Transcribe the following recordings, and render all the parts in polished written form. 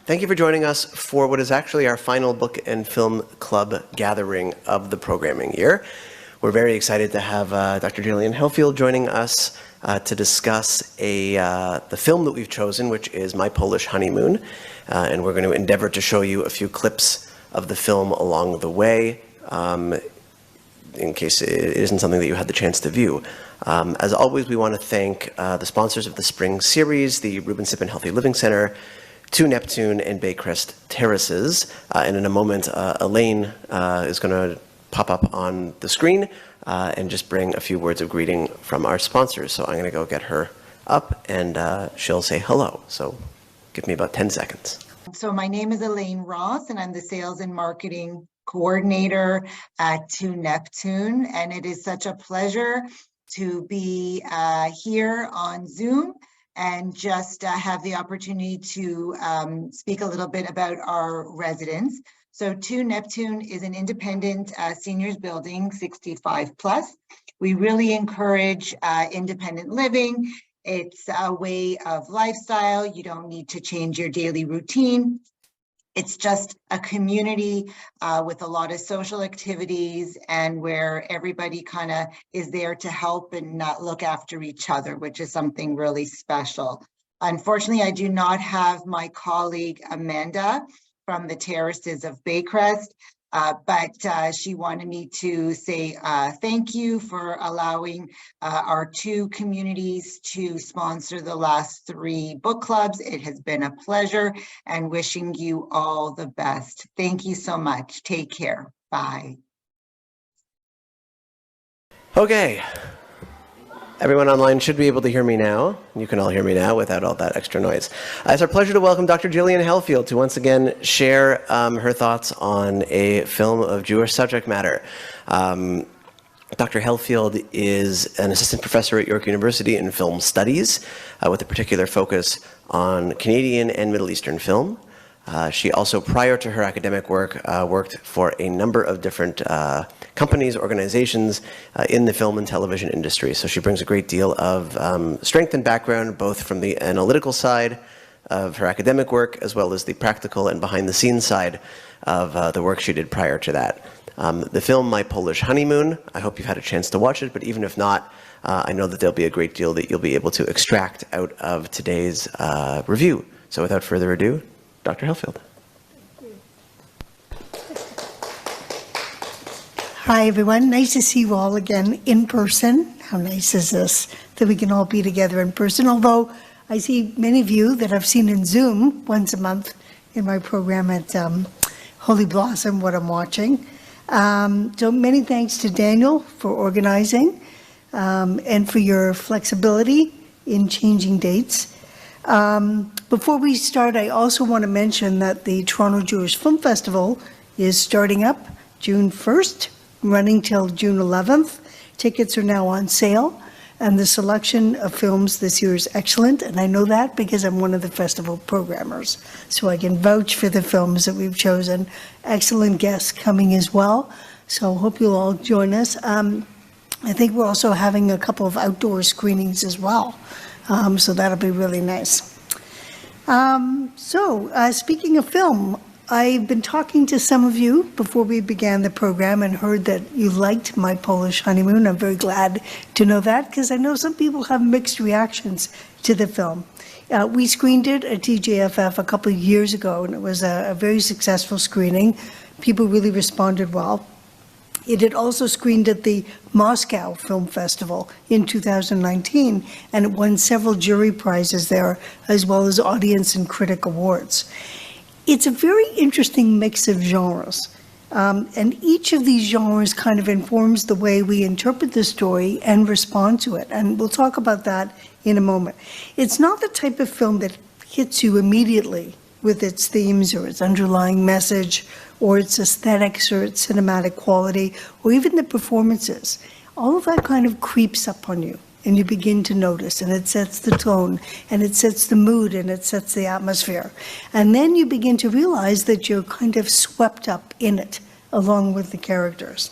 Thank you for joining us for what is actually our final book and film club gathering of the programming year. We're very excited to have Dr. Gillian Helfield joining us to discuss the film that we've chosen, which is My Polish Honeymoon. And we're going to endeavor to show you a few clips of the film along the way, in case it isn't something that you had the chance to view. As always, we want to thank the sponsors of the spring series, the Ruben Sipin Healthy Living Center, 2 Neptune and Baycrest Terraces. And in a moment, Elaine is going to pop up on the screen and just bring a few words of greeting from our sponsors. So I'm going to go get her up and she'll say hello. So give me about 10 seconds. So my name is Elaine Ross and I'm the Sales and Marketing Coordinator at 2 Neptune. And it is such a pleasure to be here on Zoom and just have the opportunity to speak a little bit about our residents. So 2 Neptune is an independent seniors building, 65 plus. We really encourage independent living. It's a way of lifestyle. You don't need to change your daily routine. It's just a community with a lot of social activities and where everybody kind of is there to help and look after each other, which is something really special. Unfortunately, I do not have my colleague Amanda from the Terraces of Baycrest, but she wanted me to say thank you for allowing our 2 communities to sponsor the last 3 book clubs. It has been a pleasure and wishing you all the best. Thank you so much. Take care. Bye. Okay. Everyone online should be able to hear me now. You can all hear me now without all that extra noise. It's our pleasure to welcome Dr. Gillian Helfield to once again share her thoughts on a film of Jewish subject matter. Dr. Helfield is an assistant professor at York University in film studies with a particular focus on Canadian and Middle Eastern film. She also, prior to her academic work, worked for a number of different companies, organizations in the film and television industry. So she brings a great deal of strength and background, both from the analytical side of her academic work, as well as the practical and behind-the-scenes side of the work she did prior to that. The film, My Polish Honeymoon, I hope you've had a chance to watch it, but even if not, I know that there'll be a great deal that you'll be able to extract out of today's review. So without further ado, Dr. Helfield. Hi, everyone. Nice to see you all again in person. How nice is this that we can all be together in person? Although I see many of you that I've seen in Zoom once a month in my program at Holy Blossom, what I'm watching. So many thanks to Daniel for organizing and for your flexibility in changing dates. Before we start, I also want to mention that the Toronto Jewish Film Festival is starting up June 1st, running till June 11th. Tickets are now on sale, and the selection of films this year is excellent, and I know that because I'm one of the festival programmers, so I can vouch for the films that we've chosen. Excellent guests coming as well, so hope you'll all join us. I think we're also having a couple of outdoor screenings as well. So that'll be really nice. Speaking of film, I've been talking to some of you before we began the program and heard that you liked My Polish Honeymoon. I'm very glad to know that because I know some people have mixed reactions to the film. We screened it at TJFF a couple of years ago, and it was a very successful screening. People really responded well. It had also screened at the Moscow Film Festival in 2019, and it won several jury prizes there, as well as audience and critic awards. It's a very interesting mix of genres, and each of these genres kind of informs the way we interpret the story and respond to it, and we'll talk about that in a moment. It's not the type of film that hits you immediately with its themes or its underlying message or its aesthetics or its cinematic quality or even the performances. All of that kind of creeps up on you and you begin to notice, and it sets the tone and it sets the mood and it sets the atmosphere. And then you begin to realize that you're kind of swept up in it along with the characters.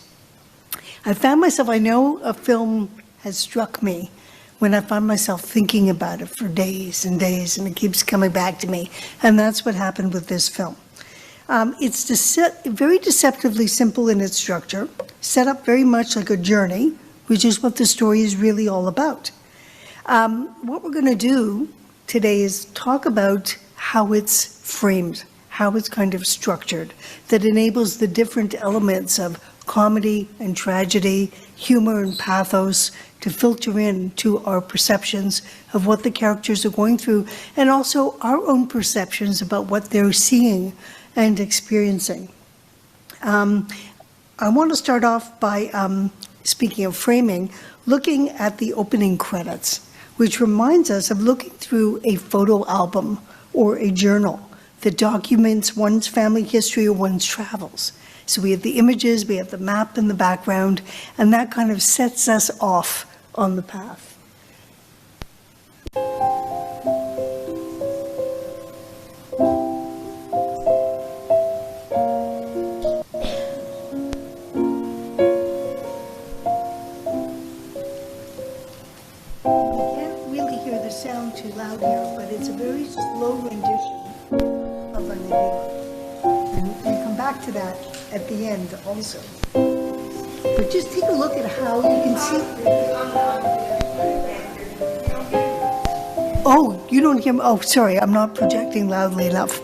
I found myself, I know a film has struck me when I find myself thinking about it for days and days, and it keeps coming back to me. And that's what happened with this film. It's very deceptively simple in its structure, set up very much like a journey, which is what the story is really all about. What we're going to do today is talk about how it's framed, how it's kind of structured, that enables the different elements of comedy and tragedy, humor and pathos to filter in to our perceptions of what the characters are going through, and also our own perceptions about what they're seeing and experiencing. I want to start off by, speaking of framing, looking at the opening credits, which reminds us of looking through a photo album or a journal that documents one's family history or one's travels. So we have the images, we have the map in the background, and that kind of sets us off on the path. Sound too loud here, but it's a very slow rendition of an enigma. And we'll come back to that at the end also. But just take a look at how you can see. Oh, you don't hear me? Oh, sorry, I'm not projecting loudly enough.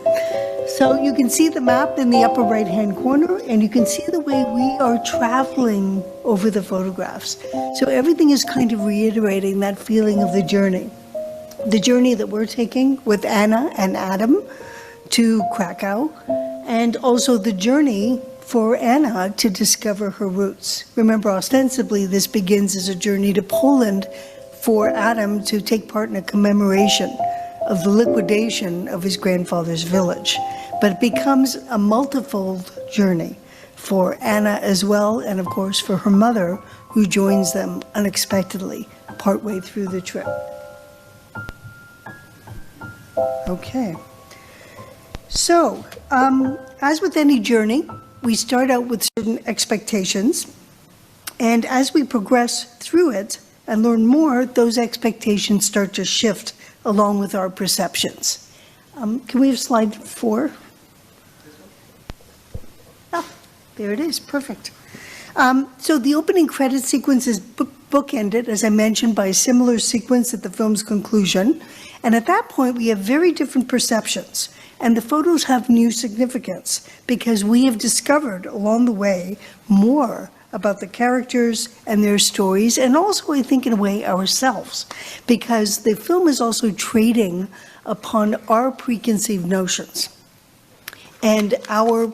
So you can see the map in the upper right-hand corner, and you can see the way we are traveling over the photographs. So everything is kind of reiterating that feeling of the journey. The journey that we're taking with Anna and Adam to Krakow, and also the journey for Anna to discover her roots. Remember, ostensibly, this begins as a journey to Poland for Adam to take part in a commemoration of the liquidation of his grandfather's village. But it becomes a multifold journey for Anna as well, and of course for her mother, who joins them unexpectedly partway through the trip. Okay, so as with any journey, we start out with certain expectations, and as we progress through it and learn more, those expectations start to shift along with our perceptions. Can we have slide 4? Ah, there it is, perfect. So the opening credit sequence is bookended, as I mentioned, by a similar sequence at the film's conclusion. And at that point, we have very different perceptions. And the photos have new significance because we have discovered along the way more about the characters and their stories, and also, I think, in a way, ourselves, because the film is also trading upon our preconceived notions and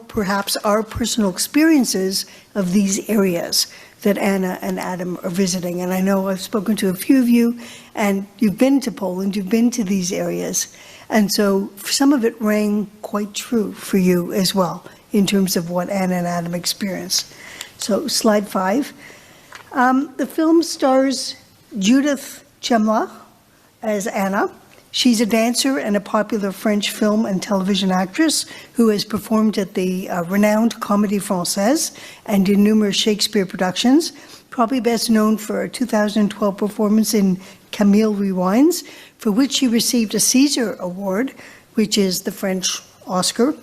perhaps our personal experiences of these areas that Anna and Adam are visiting. And I know I've spoken to a few of you, and you've been to Poland, you've been to these areas. And so some of it rang quite true for you as well, in terms of what Anna and Adam experienced. So slide 5. The film stars Judith Chemla as Anna. She's a dancer and a popular French film and television actress who has performed at the renowned Comédie Française and in numerous Shakespeare productions, probably best known for a 2012 performance in Camille Rewinds, for which she received a César Award, which is the French Oscar.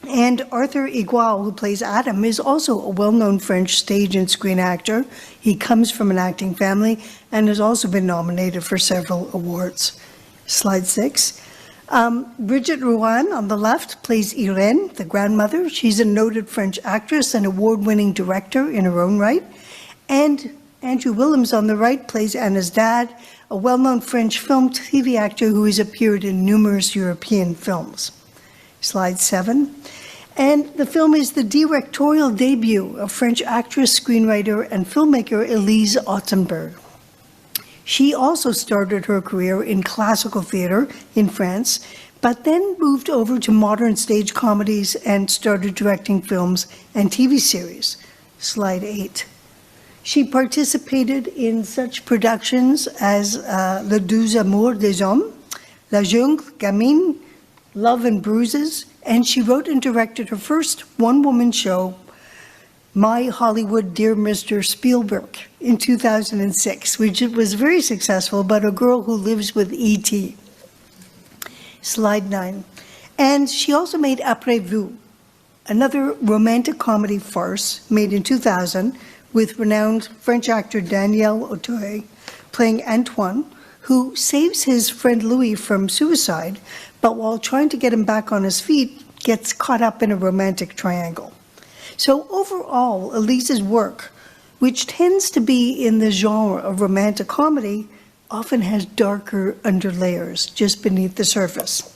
And Arthur Igual, who plays Adam, is also a well-known French stage and screen actor. He comes from an acting family and has also been nominated for several awards. Slide 6. Brigitte Rouen on the left plays Irene, the grandmother. She's a noted French actress and award-winning director in her own right. And Andrew Willems on the right plays Anna's dad, a well-known French film TV actor who has appeared in numerous European films. Slide 7. And the film is the directorial debut of French actress, screenwriter, and filmmaker Elise Ottenberg. She also started her career in classical theater in France, but then moved over to modern stage comedies and started directing films and TV series. Slide 8. She participated in such productions as Le Doux Amour des Hommes, La Jungle, Gamine, Love and Bruises, and she wrote and directed her first one-woman show, My Hollywood, Dear Mr. Spielberg in 2006, which was very successful, about a girl who lives with E.T. Slide 9. And she also made Après Vous, another romantic comedy farce made in 2000 with renowned French actor Daniel Auteuil playing Antoine, who saves his friend Louis from suicide, but while trying to get him back on his feet, gets caught up in a romantic triangle. So overall, Elise's work, which tends to be in the genre of romantic comedy, often has darker underlayers just beneath the surface.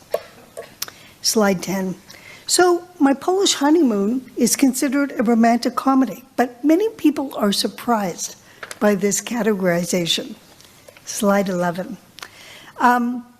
Slide 10. So, My Polish Honeymoon is considered a romantic comedy, but many people are surprised by this categorization. Slide 11.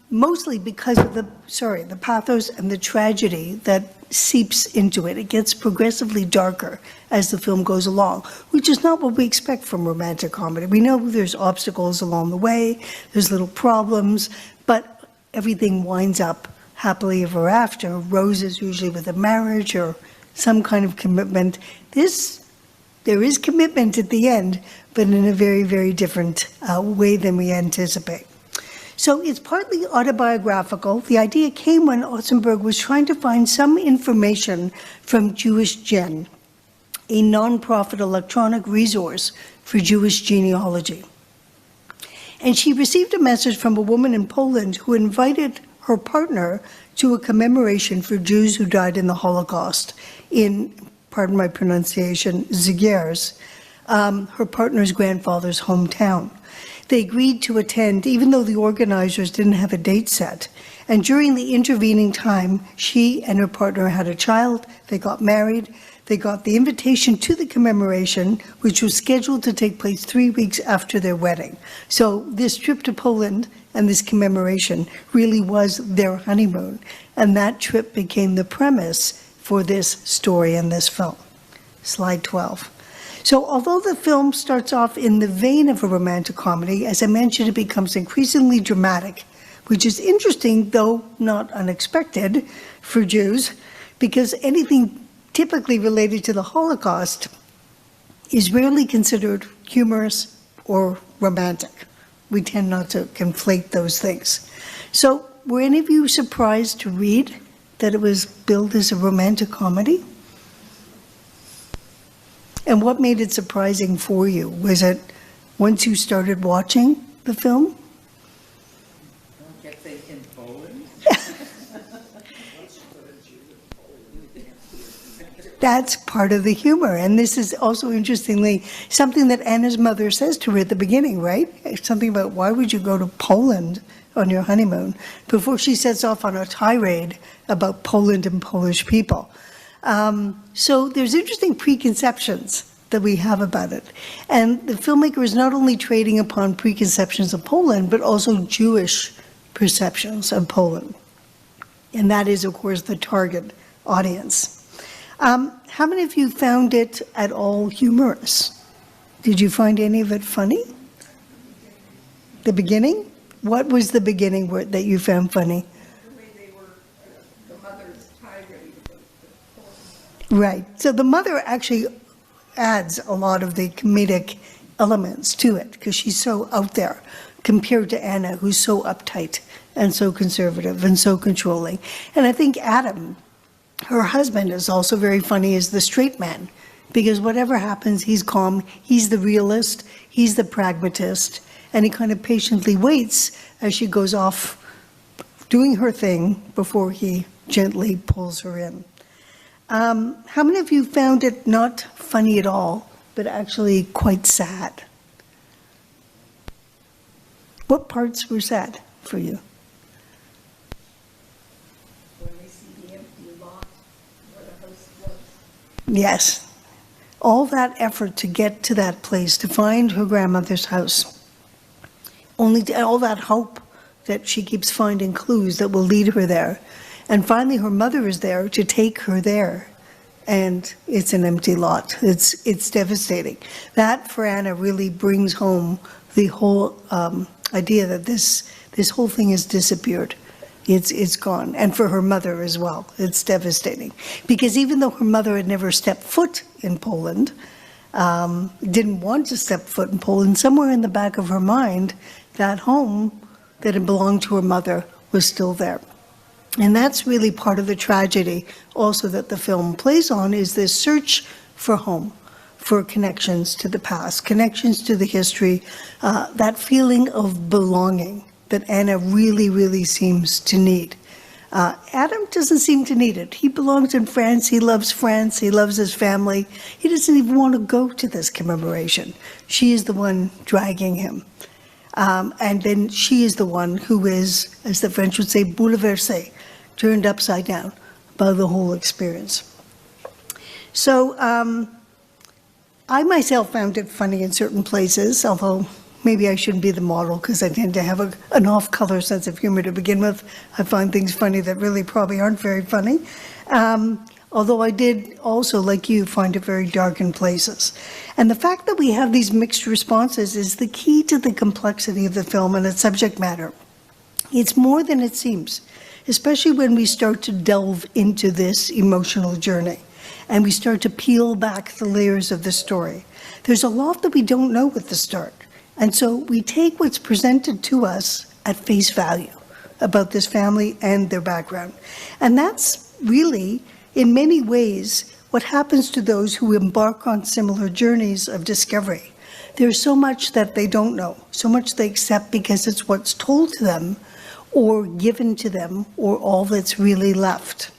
Mostly because of the pathos and the tragedy that seeps into it. It gets progressively darker as the film goes along, which is not what we expect from romantic comedy. We know there's obstacles along the way, there's little problems, but everything winds up happily ever after. Roses usually with a marriage or some kind of commitment. There is commitment at the end, but in a very, very different way than we anticipate. So it's partly autobiographical. The idea came when Otzenberg was trying to find some information from Jewish Gen, a nonprofit electronic resource for Jewish genealogy. And she received a message from a woman in Poland who invited her partner to a commemoration for Jews who died in the Holocaust in, pardon my pronunciation, Zgierz, her partner's grandfather's hometown. They agreed to attend, even though the organizers didn't have a date set. And during the intervening time, she and her partner had a child, they got married, they got the invitation to the commemoration, which was scheduled to take place 3 weeks after their wedding. So this trip to Poland and this commemoration really was their honeymoon. And that trip became the premise for this story and this film. Slide 12. So although the film starts off in the vein of a romantic comedy, as I mentioned, it becomes increasingly dramatic, which is interesting, though not unexpected for Jews, because anything typically related to the Holocaust is rarely considered humorous or romantic. We tend not to conflate those things. So were any of you surprised to read that it was billed as a romantic comedy? And what made it surprising for you? Was it once you started watching the film? I guess they in Poland. That's part of the humor. And this is also, interestingly, something that Anna's mother says to her at the beginning, right? Something about, why would you go to Poland on your honeymoon? Before she sets off on a tirade about Poland and Polish people. So there's interesting preconceptions that we have about it. And the filmmaker is not only trading upon preconceptions of Poland, but also Jewish perceptions of Poland. And that is, of course, the target audience. How many of you found it at all humorous? Did you find any of it funny? The beginning? What was the beginning word that you found funny? The way they were, the mother's tirade about the Poland. Right. So the mother actually adds a lot of the comedic elements to it because she's so out there compared to Anna, who's so uptight and so conservative and so controlling. And I think Adam, her husband, is also very funny as the straight man because whatever happens, he's calm, he's the realist, he's the pragmatist, and he kind of patiently waits as she goes off doing her thing before he gently pulls her in. How many of you found it not funny at all, but actually quite sad? What parts were sad for you? When they see the empty lot where the house was. Yes. All that effort to get to that place, to find her grandmother's house, all that hope that she keeps finding clues that will lead her there. And finally, her mother is there to take her there. And it's an empty lot. It's devastating. That, for Anna, really brings home the whole idea that this whole thing has disappeared. It's gone. And for her mother as well. It's devastating. Because even though her mother had never stepped foot in Poland, didn't want to step foot in Poland, somewhere in the back of her mind, that home that had belonged to her mother was still there. And that's really part of the tragedy also that the film plays on, is this search for home, for connections to the past, connections to the history, that feeling of belonging that Anna really, really seems to need. Adam doesn't seem to need it. He belongs in France, he loves his family. He doesn't even want to go to this commemoration. She is the one dragging him. And then she is the one who is, as the French would say, bouleversée, turned upside down by the whole experience. So I myself found it funny in certain places, although maybe I shouldn't be the model because I tend to have an off-color sense of humor to begin with. I find things funny that really probably aren't very funny. Although I did also, like you, find it very dark in places. And the fact that we have these mixed responses is the key to the complexity of the film and its subject matter. It's more than it seems, especially when we start to delve into this emotional journey and we start to peel back the layers of the story. There's a lot that we don't know at the start. And so we take what's presented to us at face value about this family and their background. And that's really, in many ways, what happens to those who embark on similar journeys of discovery. There's so much that they don't know, so much they accept because it's what's told to them or given to them, or all that's really left.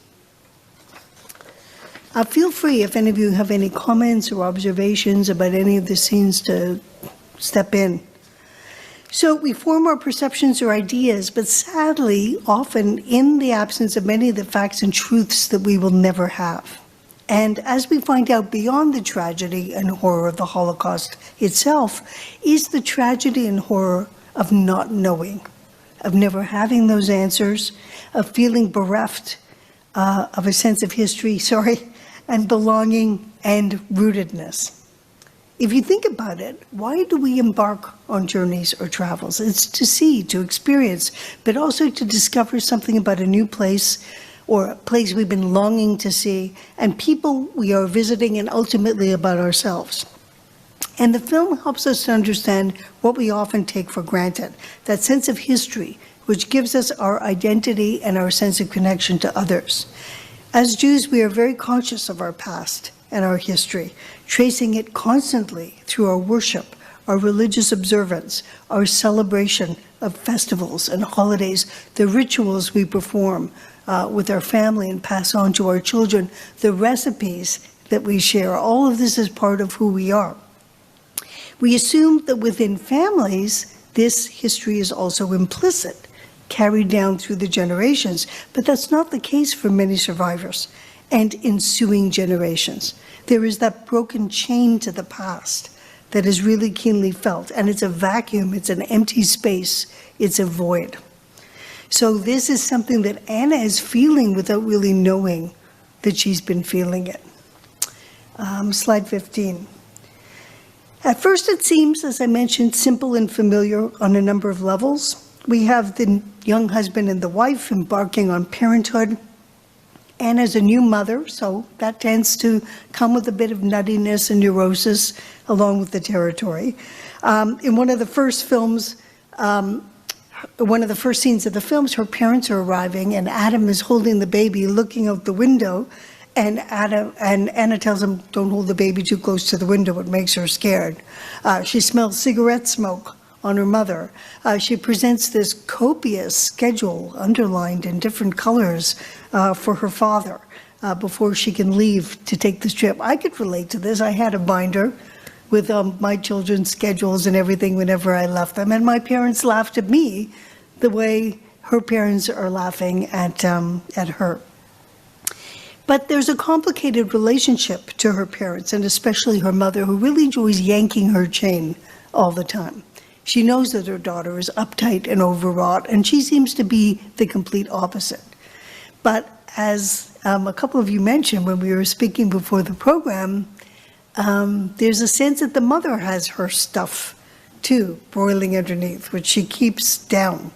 Feel free, if any of you have any comments or observations about any of the scenes, to step in. So we form our perceptions or ideas, but sadly, often in the absence of many of the facts and truths that we will never have. And as we find out, beyond the tragedy and horror of the Holocaust itself is the tragedy and horror of not knowing, of never having those answers, of feeling bereft of a sense of history, and belonging and rootedness. If you think about it, why do we embark on journeys or travels? It's to see, to experience, but also to discover something about a new place or a place we've been longing to see, and people we are visiting, and ultimately about ourselves. And the film helps us to understand what we often take for granted, that sense of history, which gives us our identity and our sense of connection to others. As Jews, we are very conscious of our past and our history, tracing it constantly through our worship, our religious observance, our celebration of festivals and holidays, the rituals we perform with our family and pass on to our children, the recipes that we share. All of this is part of who we are. We assume that within families, this history is also implicit, carried down through the generations, but that's not the case for many survivors and ensuing generations. There is that broken chain to the past that is really keenly felt, and it's a vacuum, it's an empty space, it's a void. So this is something that Anna is feeling without really knowing that she's been feeling it. Slide 15. At first it seems, as I mentioned, simple and familiar on a number of levels. We have the young husband and the wife embarking on parenthood. Anna's a new mother, so that tends to come with a bit of nuttiness and neurosis along with the territory. In one of the first films, one of the first scenes of the films, her parents are arriving and Adam is holding the baby looking out the window, and Anna tells him, don't hold the baby too close to the window, it makes her scared. She smells cigarette smoke on her mother. She presents this copious schedule underlined in different colors for her father before she can leave to take this trip. I could relate to this. I had a binder with my children's schedules and everything whenever I left them, and my parents laughed at me the way her parents are laughing at her. But there's a complicated relationship to her parents, and especially her mother, who really enjoys yanking her chain all the time. She knows that her daughter is uptight and overwrought, and she seems to be the complete opposite. But as a couple of you mentioned when we were speaking before the program, there's a sense that the mother has her stuff too, boiling underneath, which she keeps down.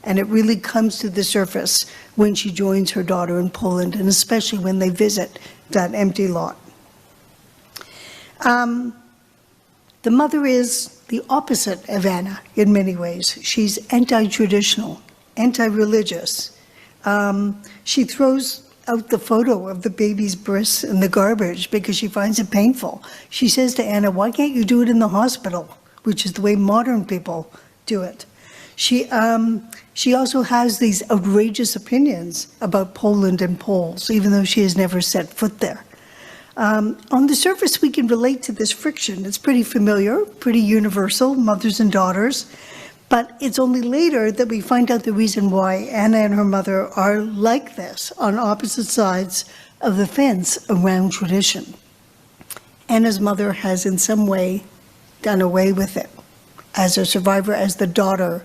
And it really comes to the surface when she joins her daughter in Poland, and especially when they visit that empty lot. The mother is the opposite of Anna in many ways. She's anti-traditional, anti-religious. She throws out the photo of the baby's breasts in the garbage because she finds it painful. She says to Anna, why can't you do it in the hospital, which is the way modern people do it. She also has these outrageous opinions about Poland and Poles, even though she has never set foot there. On the surface, we can relate to this friction. It's pretty familiar, pretty universal, mothers and daughters. But it's only later that we find out the reason why Anna and her mother are like this, on opposite sides of the fence around tradition. Anna's mother has in some way done away with it as a survivor, as the daughter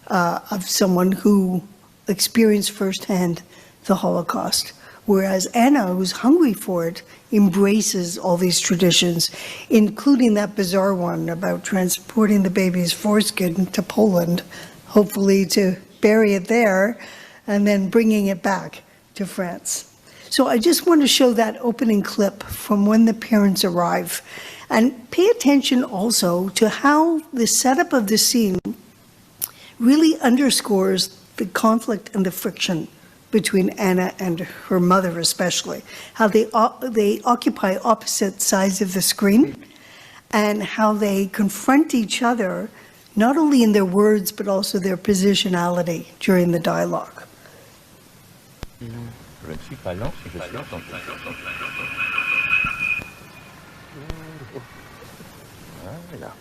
of someone who experienced firsthand the Holocaust. Whereas Anna, who's hungry for it, embraces all these traditions, including that bizarre one about transporting the baby's foreskin to Poland, hopefully to bury it there, and then bringing it back to France. So I just want to show that opening clip from when the parents arrive. And pay attention also to how the setup of the scene really underscores the conflict and the friction between Anna and her mother especially, how they occupy opposite sides of the screen, and how they confront each other, not only in their words, but also their positionality during the dialogue. Je ne suis pas lent, je suis attentif. Voilà.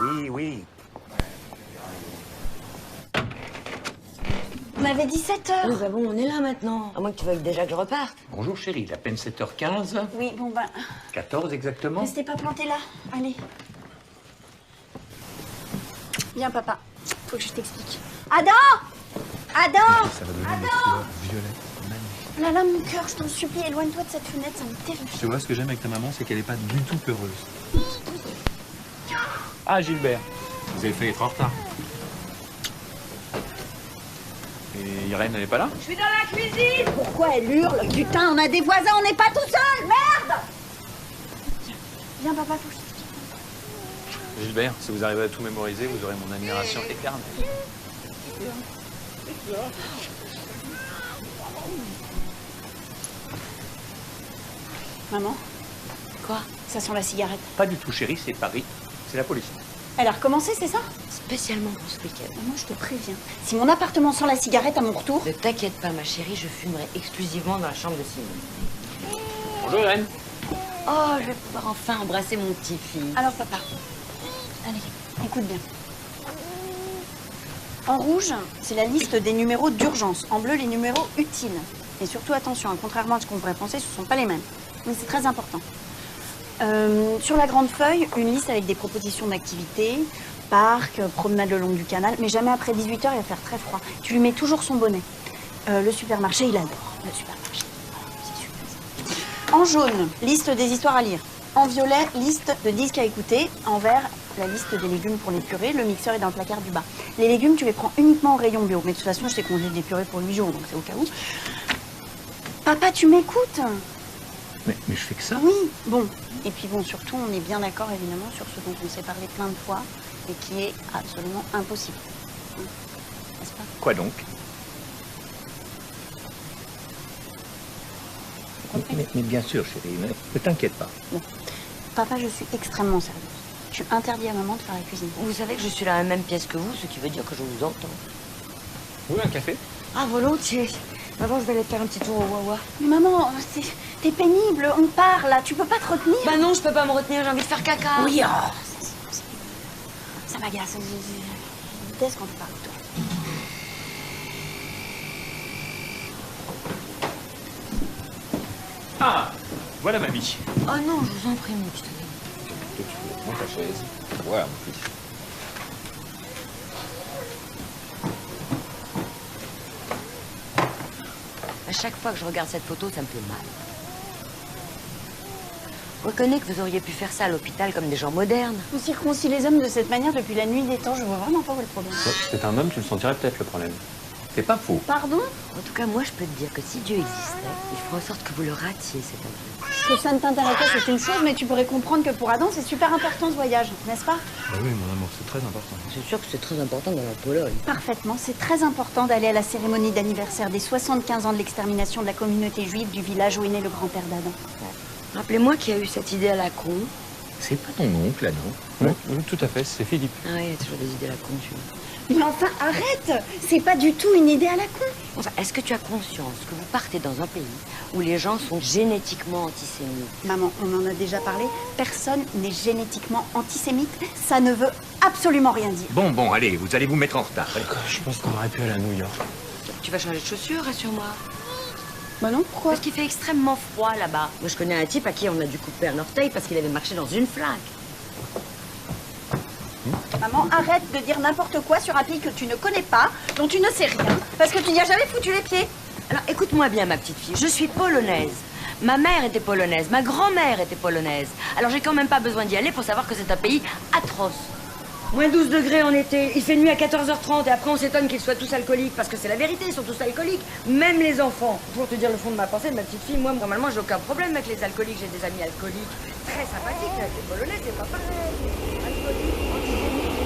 Oui, oui. On avait dit 7 heures. Oui, bah bon, on est là maintenant. À moins que tu veuilles déjà que je reparte. Bonjour chérie, il est à peine 7h15. Oui, bon bah, 14 exactement. restez pas planté là. Allez. Viens papa, faut que je t'explique. Adam Adam Ça va donner une Adam couleur violette, magnifique. Là là, mon cœur, je t'en supplie, éloigne-toi de cette fenêtre, ça me terrifie. Tu vois, ce que j'aime avec ta maman, c'est qu'elle n'est pas du tout peureuse. Ah, Gilbert, vous avez failli être en retard. Et Irène, elle n'est pas là? Je suis dans la cuisine. Pourquoi elle hurle? Putain, on a des voisins, on n'est pas tout seul. Merde. Viens papa, faut que je t'explique. Gilbert, si vous arrivez à tout mémoriser, vous aurez mon admiration éternelle. Maman, Quoi? ça sent la cigarette. Pas du tout, chérie, c'est Paris. C'est la police. Elle a recommencé, c'est ça? Spécialement pour ce week-end. Moi, je te préviens. Si mon appartement sent la cigarette à mon retour... Ne t'inquiète pas, ma chérie, je fumerai exclusivement dans la chambre de Simone. Bonjour Irène. Oh, je vais pouvoir enfin embrasser mon petit-fils. Alors, papa, allez, écoute bien. En rouge, c'est la liste des numéros d'urgence. En bleu, les numéros utiles. Et surtout, attention, hein, contrairement à ce qu'on pourrait penser, ce ne sont pas les mêmes. Mais c'est très important. Sur la grande feuille, une liste avec des propositions d'activités, parc, promenade le long du canal, mais jamais après 18h, il va faire très froid. Tu lui mets toujours son bonnet. Le supermarché, il adore. Le supermarché, voilà, c'est super. En jaune, liste des histoires à lire. En violet, liste de disques à écouter. En vert, la liste des légumes pour les purées. Le mixeur est dans le placard du bas. Les légumes, tu les prends uniquement au rayon bio. Mais de toute façon, je t'ai congélé des purées pour 8 jours, donc c'est au cas où. Papa, tu m'écoutes? Mais je fais que ça. Oui, bon. Et puis bon, surtout, on est bien d'accord, évidemment, sur ce dont on s'est parlé plein de fois et qui est absolument impossible. N'est-ce pas? Quoi donc? Mais bien sûr, chérie, ne t'inquiète pas. Bon. Papa, je suis extrêmement sérieuse. Tu interdis à maman de faire la cuisine. Vous savez que je suis dans la même pièce que vous, ce qui veut dire que je vous entends. Oui, un café? Ah, volontiers. Avant, je vais aller faire un petit tour au Wawa. Mais maman, t'es pénible, on part là, tu peux pas te retenir. Bah non, je peux pas me retenir, j'ai envie de faire caca. Oui, oh, ça m'agace. Je déteste quand tu parles de toi. Ah, voilà ma vie. Oh non, je vous en prie, mon petit ami. Prends ta chaise. Voilà, mon fils. À chaque fois que je regarde cette photo, ça me fait mal. Reconnais que vous auriez pu faire ça à l'hôpital comme des gens modernes. Vous circoncit les hommes de cette manière depuis la nuit des temps, je vois vraiment pas où est le problème. Ouais, c'est un homme, tu le sentirais peut-être le problème. C'est pas faux. Pardon? En tout cas, moi, je peux te dire que si Dieu existait, il ferait en sorte que vous le ratiez, cet avion. Que ça ne t'intéresse pas, c'est une chose, mais tu pourrais comprendre que pour Adam, c'est super important ce voyage, n'est-ce pas? Bah oui, mon amour, c'est très important. C'est sûr que c'est très important dans la Pologne. Parfaitement, c'est très important d'aller à la cérémonie d'anniversaire des 75 ans de l'extermination de la communauté juive du village où est né le grand-père d'Adam. Rappelez-moi qui a eu cette idée à la con. C'est pas ton oncle, là, non? Oui, tout à fait, c'est Philippe. Ah oui, il y a toujours des idées à la con, celui-là. Mais enfin, arrête! C'est pas du tout une idée à la con. Enfin, est-ce que tu as conscience que vous partez dans un pays où les gens sont génétiquement antisémites? Maman, on en a déjà parlé, personne n'est génétiquement antisémite, ça ne veut absolument rien dire. Bon, allez, vous allez vous mettre en retard. Je pense qu'on aurait pu aller à New York. Tu vas changer de chaussures, rassure-moi. Bah non, pourquoi? Parce qu'il fait extrêmement froid là-bas. Moi, je connais un type à qui on a dû couper un orteil parce qu'il avait marché dans une flaque. Maman, arrête de dire n'importe quoi sur un pays que tu ne connais pas, dont tu ne sais rien, parce que tu n'y as jamais foutu les pieds. Alors, écoute-moi bien, ma petite fille. Je suis polonaise. Ma mère était polonaise. Ma grand-mère était polonaise. Alors, j'ai quand même pas besoin d'y aller pour savoir que c'est un pays atroce. Moins 12 degrés en été, il fait nuit à 14h30 et après on s'étonne qu'ils soient tous alcooliques parce que c'est la vérité, ils sont tous alcooliques, même les enfants. Pour te dire le fond de ma pensée, ma petite fille, moi normalement j'ai aucun problème avec les alcooliques, j'ai des amis alcooliques très sympathiques, mais avec les Polonais c'est pas pareil. Alcooliques, antisémites.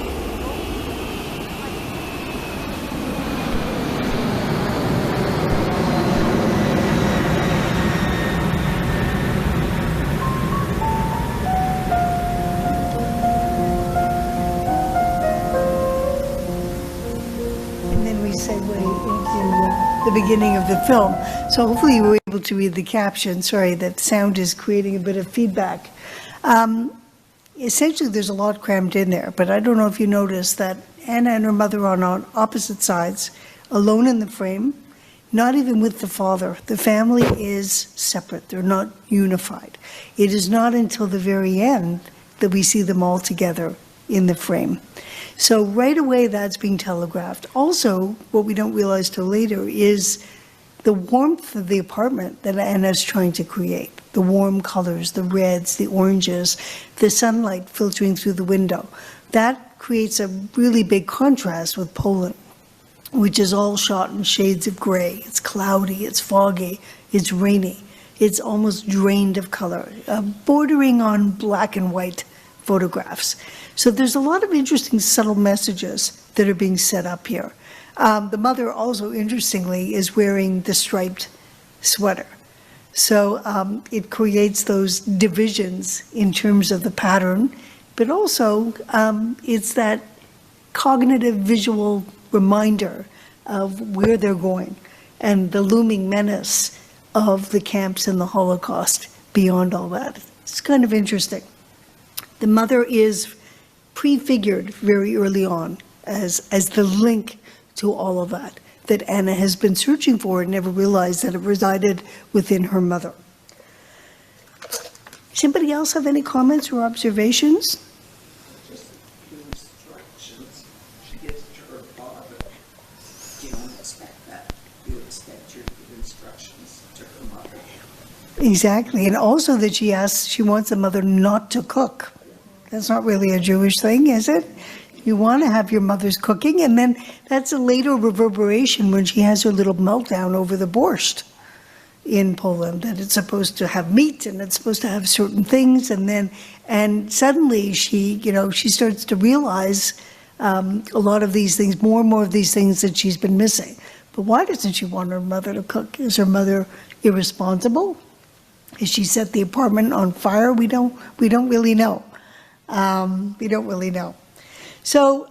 Segue into the beginning of the film. So hopefully you were able to read the caption. Sorry, that sound is creating a bit of feedback. Essentially, there's a lot crammed in there, but I don't know if you noticed that Anna and her mother are on opposite sides, alone in the frame, not even with the father. The family is separate. They're not unified. It is not until the very end that we see them all together in the frame. So right away, that's being telegraphed. Also, what we don't realize till later is the warmth of the apartment that Anna's trying to create. The warm colors, the reds, the oranges, the sunlight filtering through the window. That creates a really big contrast with Poland, which is all shot in shades of gray. It's cloudy, it's foggy, it's rainy. It's almost drained of color, bordering on black and white photographs. So there's a lot of interesting subtle messages that are being set up here. The mother also, interestingly, is wearing the striped sweater. So it creates those divisions in terms of the pattern, but also it's that cognitive visual reminder of where they're going and the looming menace of the camps and the Holocaust beyond all that. It's kind of interesting. The mother is prefigured very early on as the link to all of that Anna has been searching for and never realized that it resided within her mother. Does anybody else have any comments or observations? Just the instructions she gives to her father. You don't expect that. You expect her to give instructions to her mother. Exactly, and also that she wants the mother not to cook. That's not really a Jewish thing, is it? You want to have your mother's cooking, and then that's a later reverberation when she has her little meltdown over the borscht in Poland, that it's supposed to have meat and it's supposed to have certain things, and suddenly she starts to realize a lot of these things, more and more of these things that she's been missing. But why doesn't she want her mother to cook? Is her mother irresponsible? Has she set the apartment on fire? We don't really know. We don't really know. So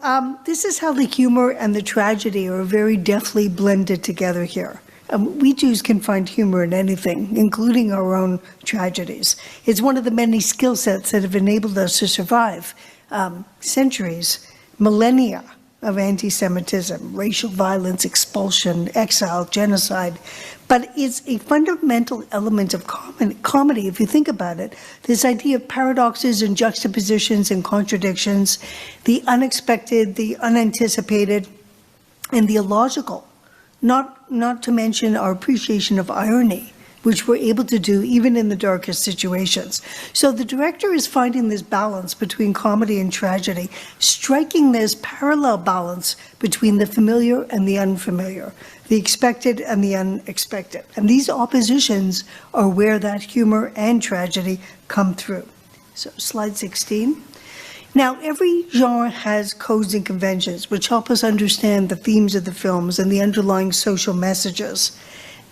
this is how the humor and the tragedy are very deftly blended together here. We Jews can find humor in anything, including our own tragedies. It's one of the many skill sets that have enabled us to survive centuries, millennia of anti-Semitism, racial violence, expulsion, exile, genocide. But it's a fundamental element of comedy, if you think about it. This idea of paradoxes and juxtapositions and contradictions, the unexpected, the unanticipated, and the illogical, not to mention our appreciation of irony, which we're able to do even in the darkest situations. So the director is finding this balance between comedy and tragedy, striking this parallel balance between the familiar and the unfamiliar, the expected and the unexpected. And these oppositions are where that humor and tragedy come through. So slide 16. Now, every genre has codes and conventions which help us understand the themes of the films and the underlying social messages.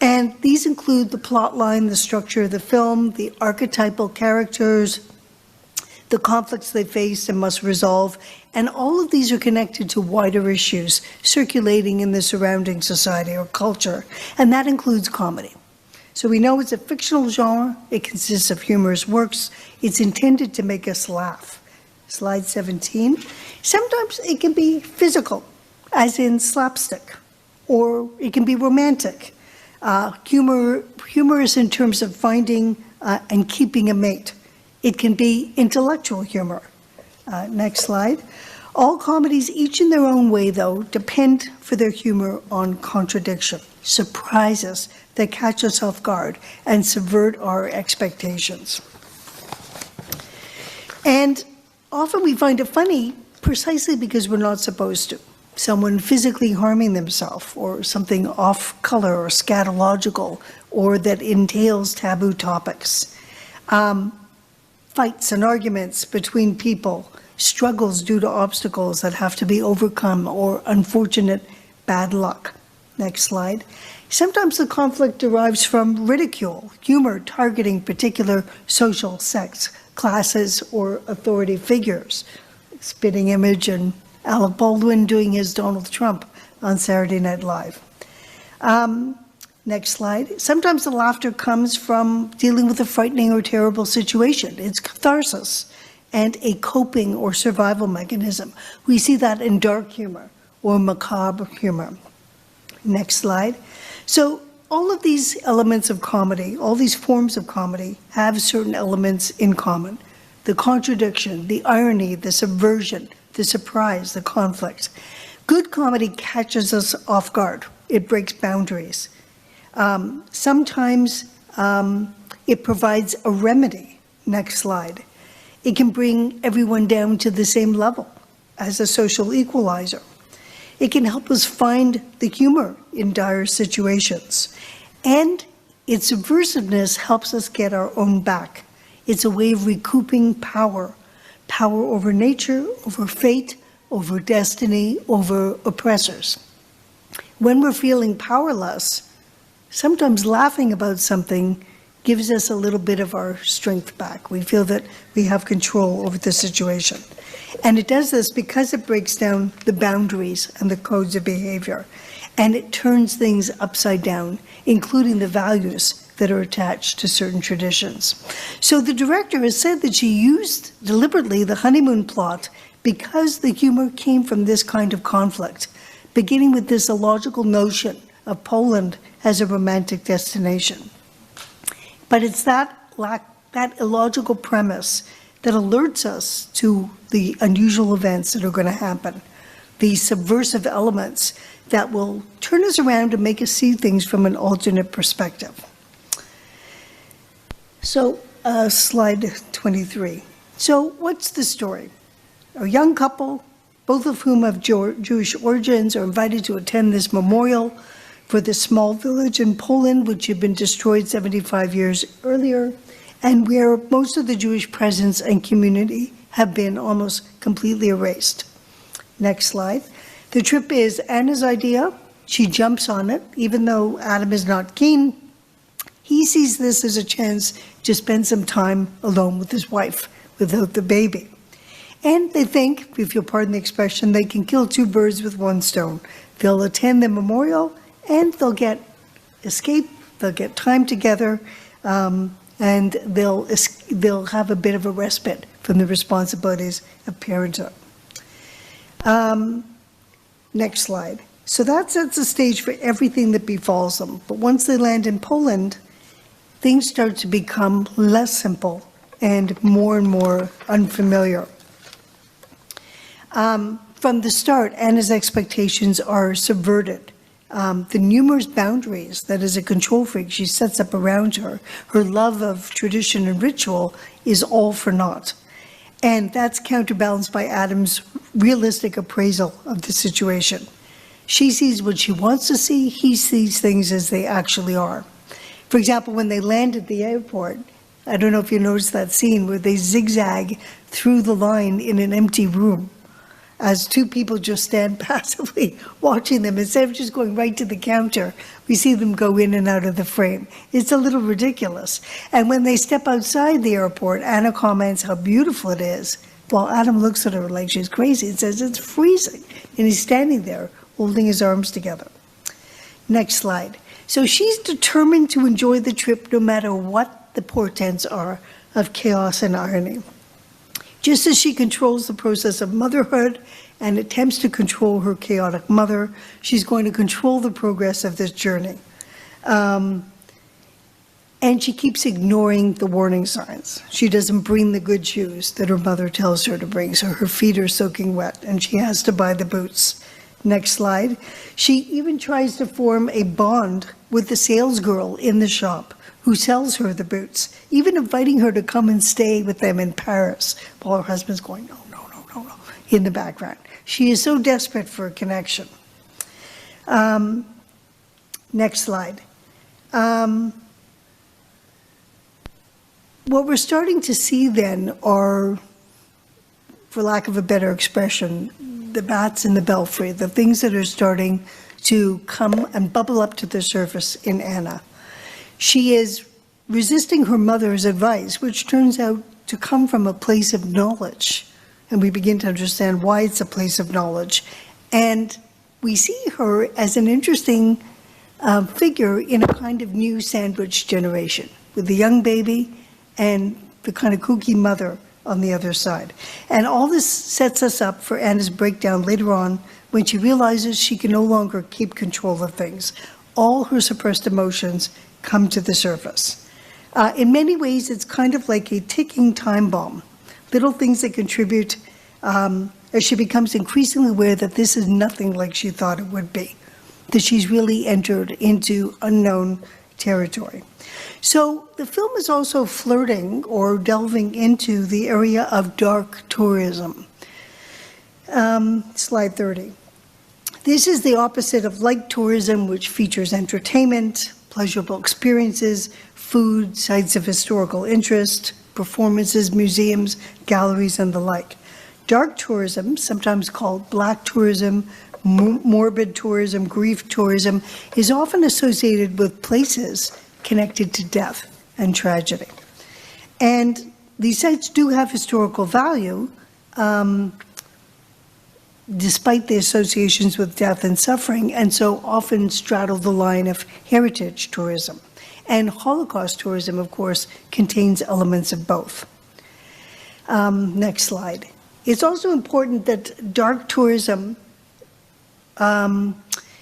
And these include the plot line, the structure of the film, the archetypal characters, the conflicts they face and must resolve, and all of these are connected to wider issues circulating in the surrounding society or culture, and that includes comedy. So we know it's a fictional genre, it consists of humorous works, it's intended to make us laugh. Slide 17. Sometimes it can be physical, as in slapstick, or it can be romantic. Humorous in terms of finding and keeping a mate. It can be intellectual humor. Next slide. All comedies, each in their own way, though, depend for their humor on contradiction, surprises that catch us off guard and subvert our expectations. And often we find it funny precisely because we're not supposed to. Someone physically harming themselves, or something off color or scatological, or that entails taboo topics. Fights and arguments between people, struggles due to obstacles that have to be overcome, or unfortunate bad luck. Next slide. Sometimes the conflict derives from ridicule, humor targeting particular social sects, classes, or authority figures. Spitting image and Alec Baldwin doing his Donald Trump on Saturday Night Live. Next slide. Sometimes the laughter comes from dealing with a frightening or terrible situation. It's catharsis and a coping or survival mechanism. We see that in dark humor or macabre humor. Next slide. So all of these elements of comedy, all these forms of comedy have certain elements in common. The contradiction, the irony, the subversion, the surprise, the conflict. Good comedy catches us off guard. It breaks boundaries. Sometimes it provides a remedy. Next slide. It can bring everyone down to the same level as a social equalizer. It can help us find the humor in dire situations. And its subversiveness helps us get our own back. It's a way of recouping power. Power over nature, over fate, over destiny, over oppressors. When we're feeling powerless, sometimes laughing about something gives us a little bit of our strength back. We feel that we have control over the situation. And it does this because it breaks down the boundaries and the codes of behavior. And it turns things upside down, including the values that are attached to certain traditions. So the director has said that she used deliberately the honeymoon plot because the humor came from this kind of conflict, beginning with this illogical notion of Poland as a romantic destination. But it's that illogical premise that alerts us to the unusual events that are going to happen, these subversive elements that will turn us around and make us see things from an alternate perspective. So, slide 23. So, what's the story? A young couple, both of whom have Jewish origins, are invited to attend this memorial for the small village in Poland, which had been destroyed 75 years earlier, and where most of the Jewish presence and community have been almost completely erased. Next slide. The trip is Anna's idea. She jumps on it, even though Adam is not keen. He sees this as a chance to spend some time alone with his wife without the baby. And they think, if you'll pardon the expression, they can kill two birds with one stone. They'll attend the memorial and they'll get escape, they'll get time together, and they'll have a bit of a respite from the responsibilities of parenthood. Next slide. So that sets the stage for everything that befalls them. But once they land in Poland, things start to become less simple and more unfamiliar. From the start, Anna's expectations are subverted. the numerous boundaries that as a control freak she sets up around her, her love of tradition and ritual is all for naught. And that's counterbalanced by Adam's realistic appraisal of the situation. She sees what she wants to see, he sees things as they actually are. For example, when they land at the airport, I don't know if you noticed that scene where they zigzag through the line in an empty room as two people just stand passively watching them. Instead of just going right to the counter, we see them go in and out of the frame. It's a little ridiculous. And when they step outside the airport, Anna comments how beautiful it is, while Adam looks at her like she's crazy and says it's freezing. And he's standing there holding his arms together. Next slide. So she's determined to enjoy the trip no matter what the portents are of chaos and irony. Just as she controls the process of motherhood and attempts to control her chaotic mother, she's going to control the progress of this journey. And she keeps ignoring the warning signs. She doesn't bring the good shoes that her mother tells her to bring, so her feet are soaking wet and she has to buy the boots. Next slide. She even tries to form a bond with the salesgirl in the shop who sells her the boots, even inviting her to come and stay with them in Paris, while her husband's going, no, in the background. She is so desperate for a connection. Next slide. What we're starting to see then are, for lack of a better expression, the bats in the belfry, the things that are starting to come and bubble up to the surface in Anna. She is resisting her mother's advice, which turns out to come from a place of knowledge. And we begin to understand why it's a place of knowledge. And we see her as an interesting figure in a kind of new sandwich generation, with the young baby and the kind of kooky mother on the other side. And all this sets us up for Anna's breakdown later on when she realizes she can no longer keep control of things. All her suppressed emotions come to the surface. In many ways, it's kind of like a ticking time bomb. Little things that contribute as she becomes increasingly aware that this is nothing like she thought it would be, that she's really entered into unknown territory. So the film is also flirting or delving into the area of dark tourism. Slide 30. This is the opposite of light tourism, which features entertainment, pleasurable experiences, food, sites of historical interest, performances, museums, galleries, and the like. Dark tourism, sometimes called black tourism, morbid tourism, grief tourism, is often associated with places connected to death and tragedy. And these sites do have historical value, despite the associations with death and suffering, and so often straddle the line of heritage tourism. And Holocaust tourism, of course, contains elements of both. Next slide. It's also important that dark tourism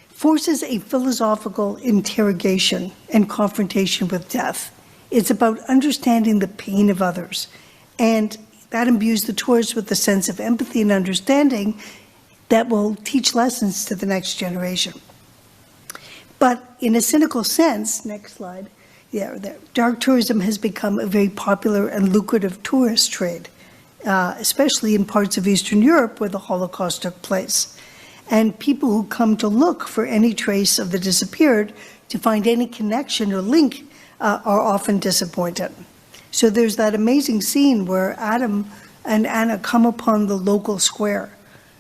forces a philosophical interrogation and confrontation with death. It's about understanding the pain of others, and that imbues the tourist with a sense of empathy and understanding that will teach lessons to the next generation. But in a cynical sense, next slide, dark tourism has become a very popular and lucrative tourist trade, especially in parts of Eastern Europe where the Holocaust took place. And people who come to look for any trace of the disappeared, to find any connection or link, are often disappointed. So there's that amazing scene where Adam and Anna come upon the local square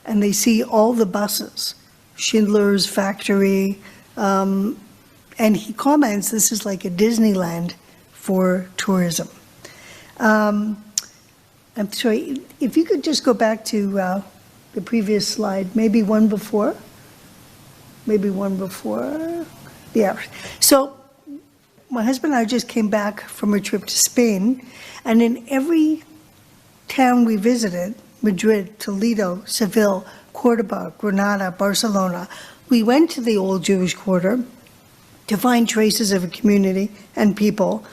and they see all the buses, Schindler's factory, and he comments this is like a Disneyland for tourism. I'm sorry, if you could just go back to the previous slide, maybe one before. Yeah. So my husband and I just came back from a trip to Spain, and in every town we visited, Madrid, Toledo, Seville, Cordoba, Granada, Barcelona, we went to the old Jewish quarter to find traces of a community and people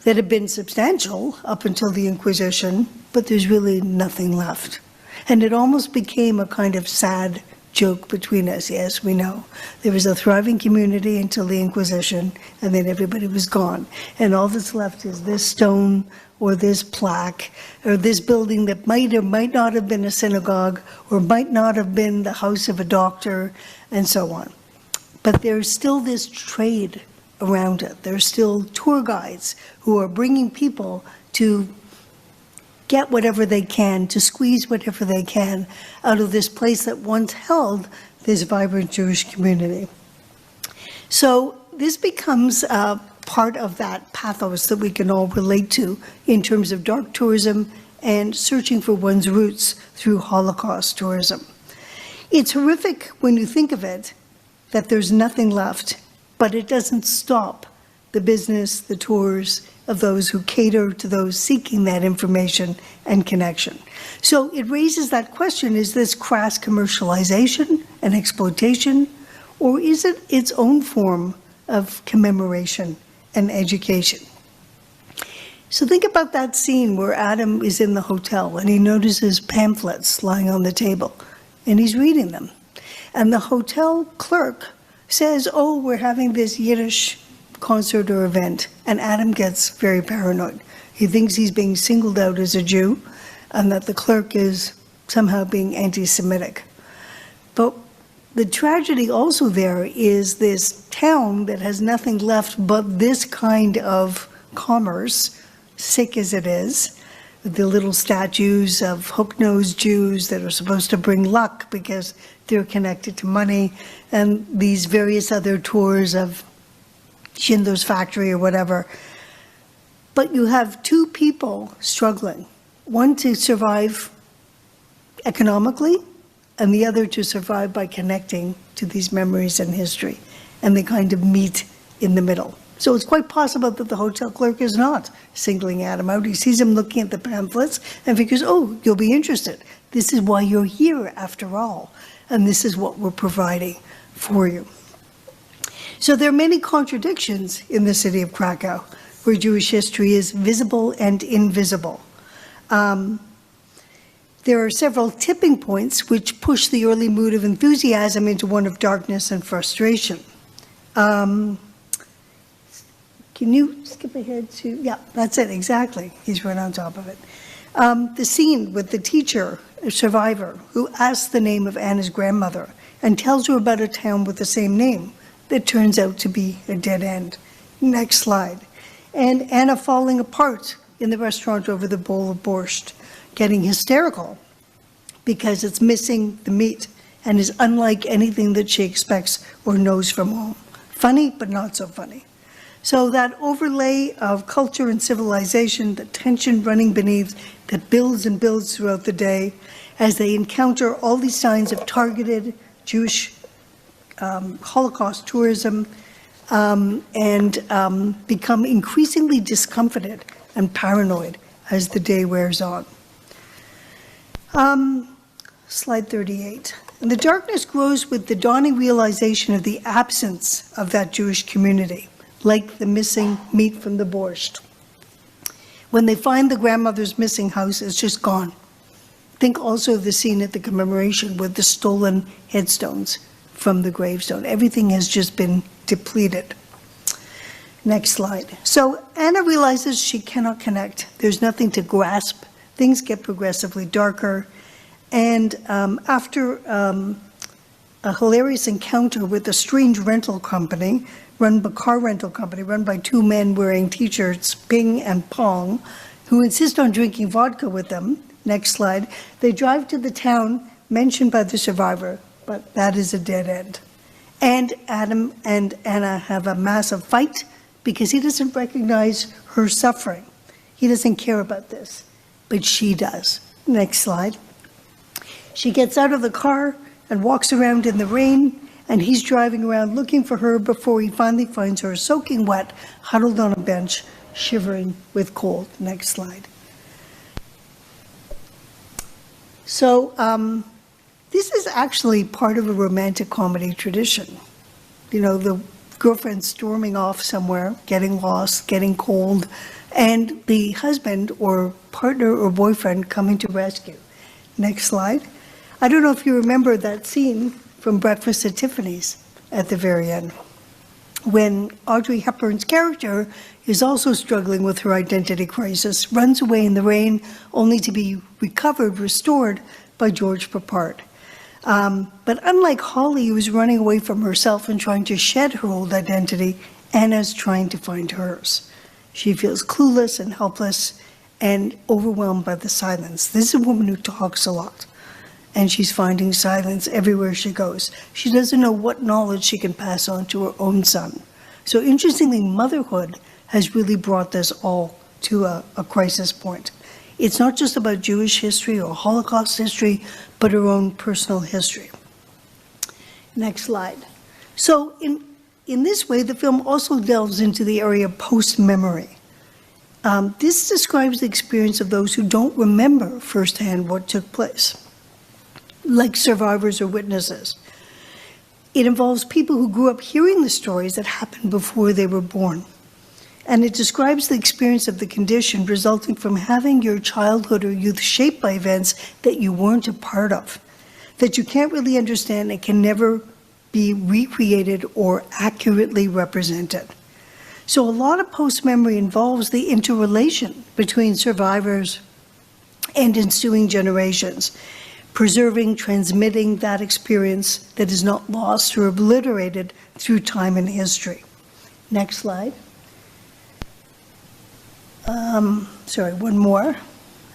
that had been substantial up until the Inquisition, but there's really nothing left. And it almost became a kind of sad joke between us. Yes, we know. There was a thriving community until the Inquisition, and then everybody was gone. And all that's left is this stone or this plaque or this building that might or might not have been a synagogue or might not have been the house of a doctor and so on. But there's still this trade around it. There's still tour guides who are bringing people to get whatever they can, to squeeze whatever they can out of this place that once held this vibrant Jewish community. So this becomes part of that pathos that we can all relate to in terms of dark tourism and searching for one's roots through Holocaust tourism. It's horrific when you think of it, that there's nothing left, but it doesn't stop the business, the tours of those who cater to those seeking that information and connection. So it raises that question, is this crass commercialization and exploitation, or is it its own form of commemoration and education? So think about that scene where Adam is in the hotel and he notices pamphlets lying on the table and he's reading them. And the hotel clerk says, oh, we're having this Yiddish concert or event, and Adam gets very paranoid. He thinks he's being singled out as a Jew and that the clerk is somehow being anti-Semitic. But the tragedy also there is this town that has nothing left but this kind of commerce, sick as it is, the little statues of hook-nosed Jews that are supposed to bring luck because they're connected to money, and these various other tours of Schindler's Factory or whatever. But you have two people struggling, one to survive economically and the other to survive by connecting to these memories and history, and they kind of meet in the middle. So it's quite possible that the hotel clerk is not singling Adam out. He sees him looking at the pamphlets and figures, oh, you'll be interested. This is why you're here after all, and this is what we're providing for you. So there are many contradictions in the city of Krakow, where Jewish history is visible and invisible. There are several tipping points which push the early mood of enthusiasm into one of darkness and frustration. Can you skip ahead to, yeah, that's it, exactly. He's right on top of it. The scene with the teacher, a survivor, who asks the name of Anna's grandmother and tells her about a town with the same name that turns out to be a dead end. Next slide. And Anna falling apart in the restaurant over the bowl of borscht, getting hysterical because it's missing the meat and is unlike anything that she expects or knows from home. Funny, but not so funny. So that overlay of culture and civilization, the tension running beneath that builds and builds throughout the day as they encounter all these signs of targeted Jewish Holocaust tourism and become increasingly discomfited and paranoid as the day wears on. Slide 38. And the darkness grows with the dawning realization of the absence of that Jewish community, like the missing meat from the borscht. When they find the grandmother's missing house, it's just gone. Think also of the scene at the commemoration with the stolen headstones from the gravestone. Everything has just been depleted. Next slide. So Anna realizes she cannot connect. There's nothing to grasp. Things get progressively darker. And after a hilarious encounter with a strange rental company, car rental company run by two men wearing t-shirts, Ping and Pong, who insist on drinking vodka with them. Next slide. They drive to the town mentioned by the survivor, but that is a dead end. And Adam and Anna have a massive fight because he doesn't recognize her suffering. He doesn't care about this, but she does. Next slide. She gets out of the car and walks around in the rain, and he's driving around looking for her before he finally finds her soaking wet, huddled on a bench, shivering with cold. Next slide. So this is actually part of a romantic comedy tradition. You know, the girlfriend storming off somewhere, getting lost, getting cold, and the husband or partner or boyfriend coming to rescue. Next slide. I don't know if you remember that scene from Breakfast at Tiffany's at the very end, when Audrey Hepburn's character is also struggling with her identity crisis, runs away in the rain only to be restored by George Peppard. But unlike Holly, who was running away from herself and trying to shed her old identity, Anna's trying to find hers. She feels clueless and helpless and overwhelmed by the silence. This is a woman who talks a lot, and she's finding silence everywhere she goes. She doesn't know what knowledge she can pass on to her own son. So interestingly, motherhood has really brought this all to a crisis point. It's not just about Jewish history or Holocaust history, but her own personal history. Next slide. So in this way, the film also delves into the area of post-memory. This describes the experience of those who don't remember firsthand what took place, like survivors or witnesses. It involves people who grew up hearing the stories that happened before they were born. And it describes the experience of the condition resulting from having your childhood or youth shaped by events that you weren't a part of, that you can't really understand and can never be recreated or accurately represented. So a lot of post-memory involves the interrelation between survivors and ensuing generations, preserving, transmitting that experience that is not lost or obliterated through time and history. Next slide. Sorry, one more.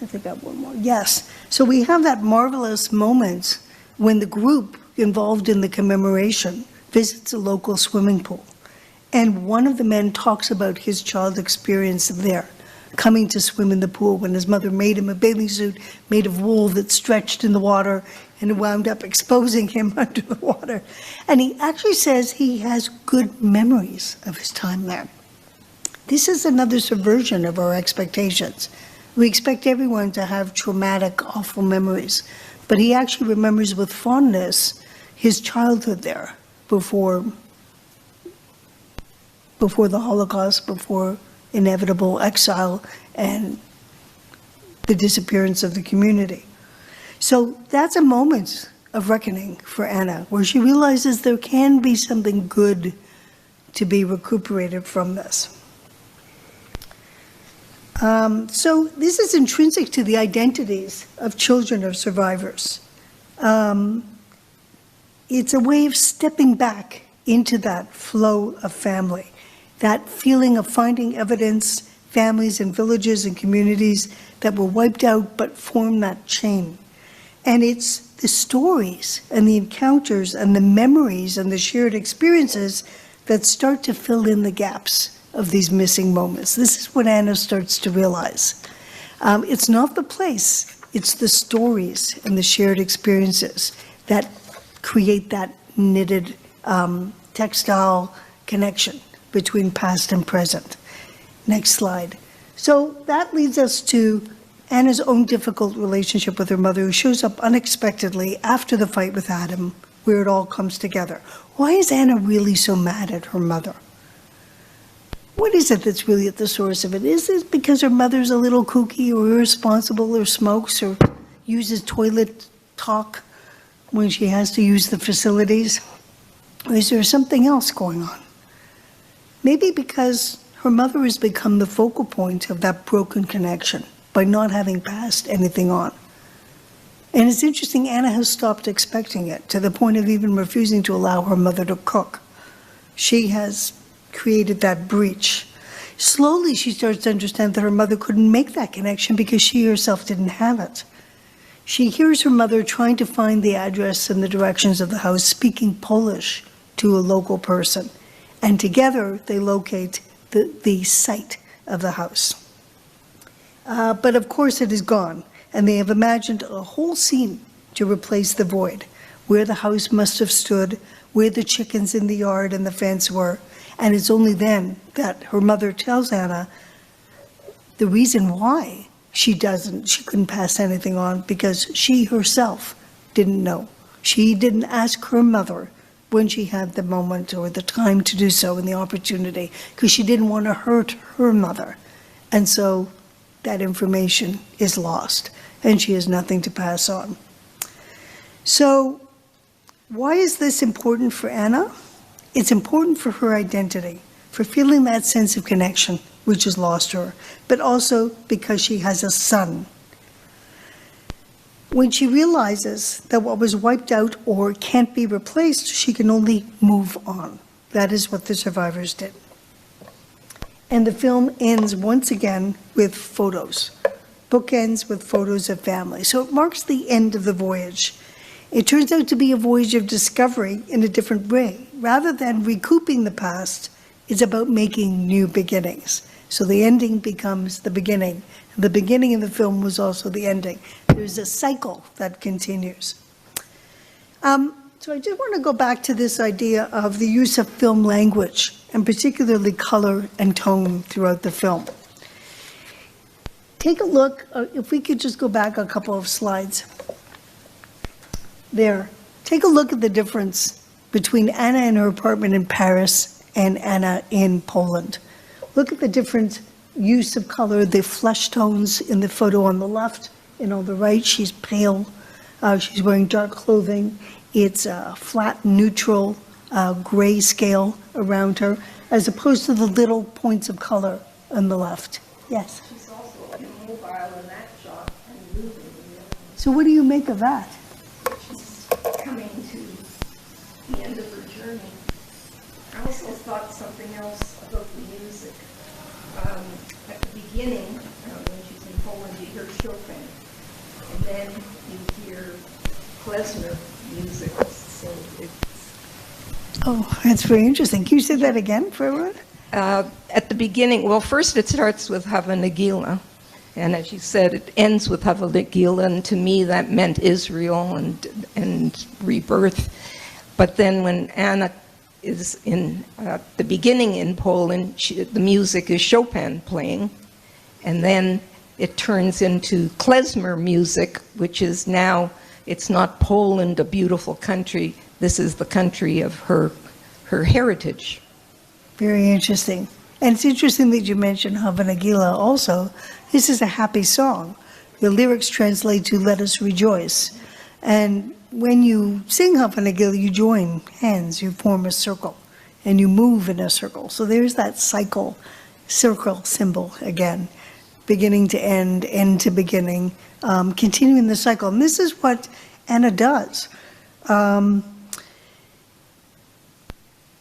I think I have one more. Yes. So we have that marvelous moment when the group involved in the commemoration visits a local swimming pool. And one of the men talks about his child experience there, coming to swim in the pool when his mother made him a bathing suit made of wool that stretched in the water and wound up exposing him under the water. And he actually says he has good memories of his time there. This is another subversion of our expectations. We expect everyone to have traumatic, awful memories, but he actually remembers with fondness his childhood there before the Holocaust, before inevitable exile and the disappearance of the community. So that's a moment of reckoning for Anna, where she realizes there can be something good to be recuperated from this. So this is intrinsic to the identities of children of survivors. It's a way of stepping back into that flow of family, that feeling of finding evidence, families and villages and communities that were wiped out but form that chain. And it's the stories and the encounters and the memories and the shared experiences that start to fill in the gaps of these missing moments. This is what Anna starts to realize. It's not the place, it's the stories and the shared experiences that create that knitted textile connection between past and present. Next slide. So that leads us to Anna's own difficult relationship with her mother, who shows up unexpectedly after the fight with Adam, where it all comes together. Why is Anna really so mad at her mother? What is it that's really at the source of it? Is it because her mother's a little kooky or irresponsible or smokes or uses toilet talk when she has to use the facilities? Or is there something else going on? Maybe because her mother has become the focal point of that broken connection by not having passed anything on. And it's interesting, Anna has stopped expecting it to the point of even refusing to allow her mother to cook. She has created that breach. Slowly, she starts to understand that her mother couldn't make that connection because she herself didn't have it. She hears her mother trying to find the address and the directions of the house, speaking Polish to a local person. And together, they locate the site of the house. But of course, it is gone. And they have imagined a whole scene to replace the void, where the house must have stood, where the chickens in the yard and the fence were. And it's only then that her mother tells Anna the reason why she couldn't pass anything on, because she herself didn't know. She didn't ask her mother when she had the moment or the time to do so and the opportunity, because she didn't want to hurt her mother. And so that information is lost and she has nothing to pass on. So why is this important for Anna? It's important for her identity, for feeling that sense of connection, which has lost her, but also because she has a son. When she realizes that what was wiped out or can't be replaced, she can only move on. That is what the survivors did. And the film ends once again with photos. Book ends with photos of family. So it marks the end of the voyage. It turns out to be a voyage of discovery in a different way. Rather than recouping the past, it's about making new beginnings. So the ending becomes the beginning. The beginning of the film was also the ending. There's a cycle that continues. So I just want to go back to this idea of the use of film language, and particularly color and tone throughout the film. Take a look, if we could just go back a couple of slides. There. Take a look at the difference between Anna in her apartment in Paris and Anna in Poland. Look at the different use of color, the flesh tones in the photo on the left, and on the right, she's pale. She's wearing dark clothing. It's a flat, neutral, gray scale around her, as opposed to the little points of color on the left. Yes? She's also immobile in that shot and moving in the other. So what do you make of that? She's coming to the end of her journey. I also thought something else about the music. At the beginning, when she's in Poland, you hear Chopin, and then you hear klezmer music. So it's Oh, that's very interesting. Can you say that again for everyone? At the beginning, well, first it starts with Hava Nagila, and as you said, it ends with Hava Nagila, and to me that meant Israel and rebirth. But then when Anna is in the beginning in Poland, the music is Chopin playing, and then it turns into klezmer music, which is now, it's not Poland, a beautiful country, this is the country of her heritage. Very interesting. And it's interesting that you mentioned Hava Nagila also. This is a happy song. The lyrics translate to "Let us rejoice." And when you sing Hava Nagila, you join hands, you form a circle, and you move in a circle. So there's that circle symbol again, beginning to end, end to beginning, continuing the cycle. And this is what Anna does.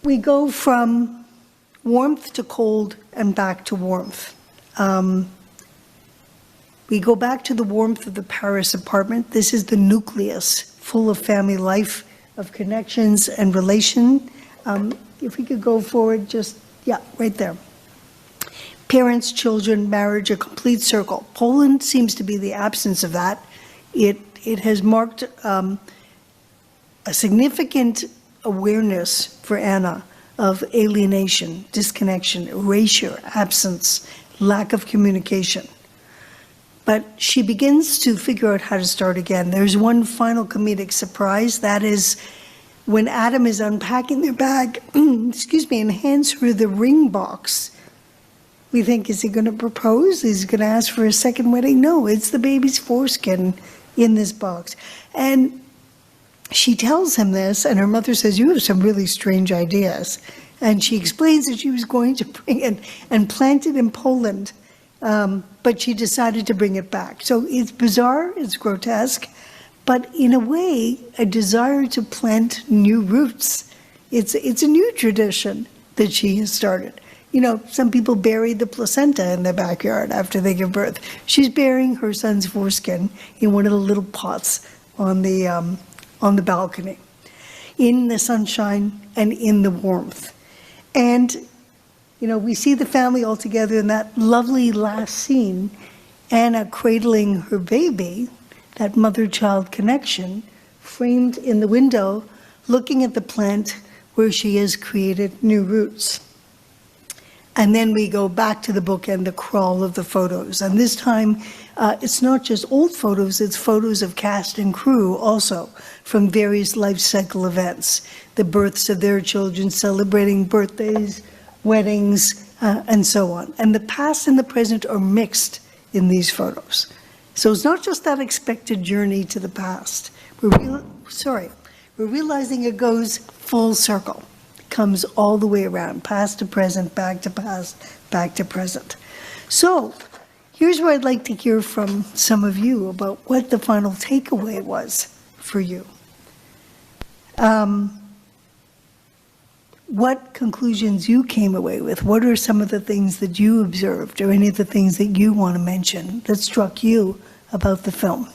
We go from warmth to cold and back to warmth. We go back to the warmth of the Paris apartment. This is the nucleus, full of family life, of connections and relation. If we could go forward, just, yeah, right there. Parents, children, marriage, a complete circle. Poland seems to be the absence of that. It has marked a significant awareness for Anna of alienation, disconnection, erasure, absence, lack of communication. But she begins to figure out how to start again. There's one final comedic surprise. That is when Adam is unpacking their bag, excuse me, and hands her the ring box. We think, is he going to propose? Is he going to ask for a second wedding? No, it's the baby's foreskin in this box. And she tells him this, and her mother says, you have some really strange ideas. And she explains that she was going to bring it and plant it in Poland, but she decided to bring it back. So it's bizarre, it's grotesque, but in a way, a desire to plant new roots. It's a new tradition that she has started. You know, some people bury the placenta in their backyard after they give birth. She's burying her son's foreskin in one of the little pots on the balcony, in the sunshine and in the warmth. And, you know, we see the family all together in that lovely last scene, Anna cradling her baby, that mother-child connection, framed in the window, looking at the plant where she has created new roots. And then we go back to the book and the crawl of the photos. And this time, it's not just old photos, it's photos of cast and crew also from various life cycle events, the births of their children, celebrating birthdays, weddings, and so on. And the past and the present are mixed in these photos. So it's not just that expected journey to the past, we're realizing it goes full circle. It comes all the way around, past to present, back to past, back to present. So here's where I'd like to hear from some of you about what the final takeaway was for you. What conclusions you came away with? What are some of the things that you observed, or any of the things that you want to mention that struck you about the film?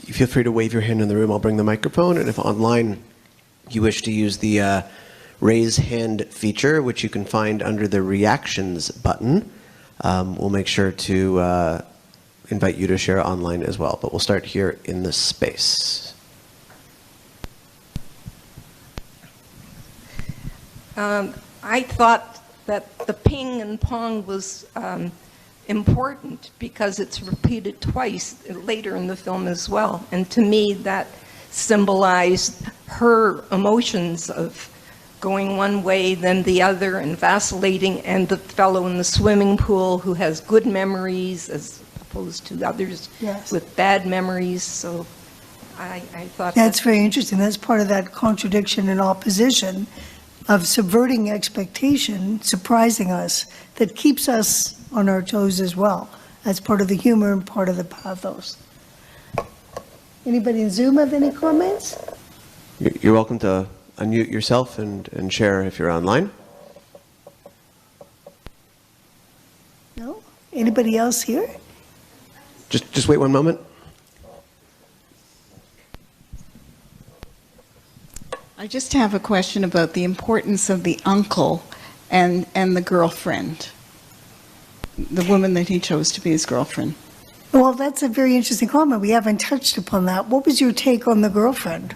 You feel free to wave your hand in the room. I'll bring the microphone. And if online you wish to use the raise hand feature, which you can find under the reactions button, we'll make sure to invite you to share online as well. But we'll start here in this space. I thought that the ping and pong was important because it's repeated twice later in the film as well. And to me, that symbolized her emotions of going one way, then the other, and vacillating, and the fellow in the swimming pool who has good memories as opposed to others with bad memories. So I thought that's very interesting. That's part of that contradiction and opposition of subverting expectation, surprising us, that keeps us on our toes as well. That's part of the humor and part of the pathos. Anybody in Zoom have any comments? You're welcome to unmute yourself and share if you're online. No? Anybody else here? Just wait one moment. I just have a question about the importance of the uncle and the girlfriend, the woman that he chose to be his girlfriend. Well, that's a very interesting comment. We haven't touched upon that. What was your take on the girlfriend?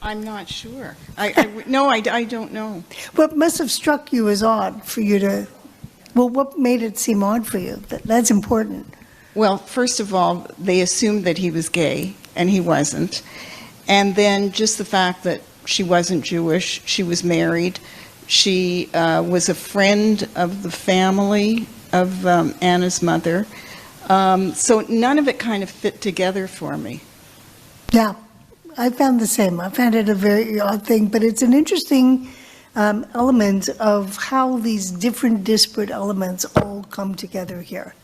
I'm not sure. I don't know. What must have struck you as odd for you to, well, what made it seem odd for you? That's important. Well, first of all, they assumed that he was gay, and he wasn't. And then just the fact that she wasn't Jewish, she was married, she was a friend of the family of Anna's mother. So none of it kind of fit together for me. Yeah, I found the same. I found it a very odd thing, but it's an interesting element of how these different disparate elements all come together here.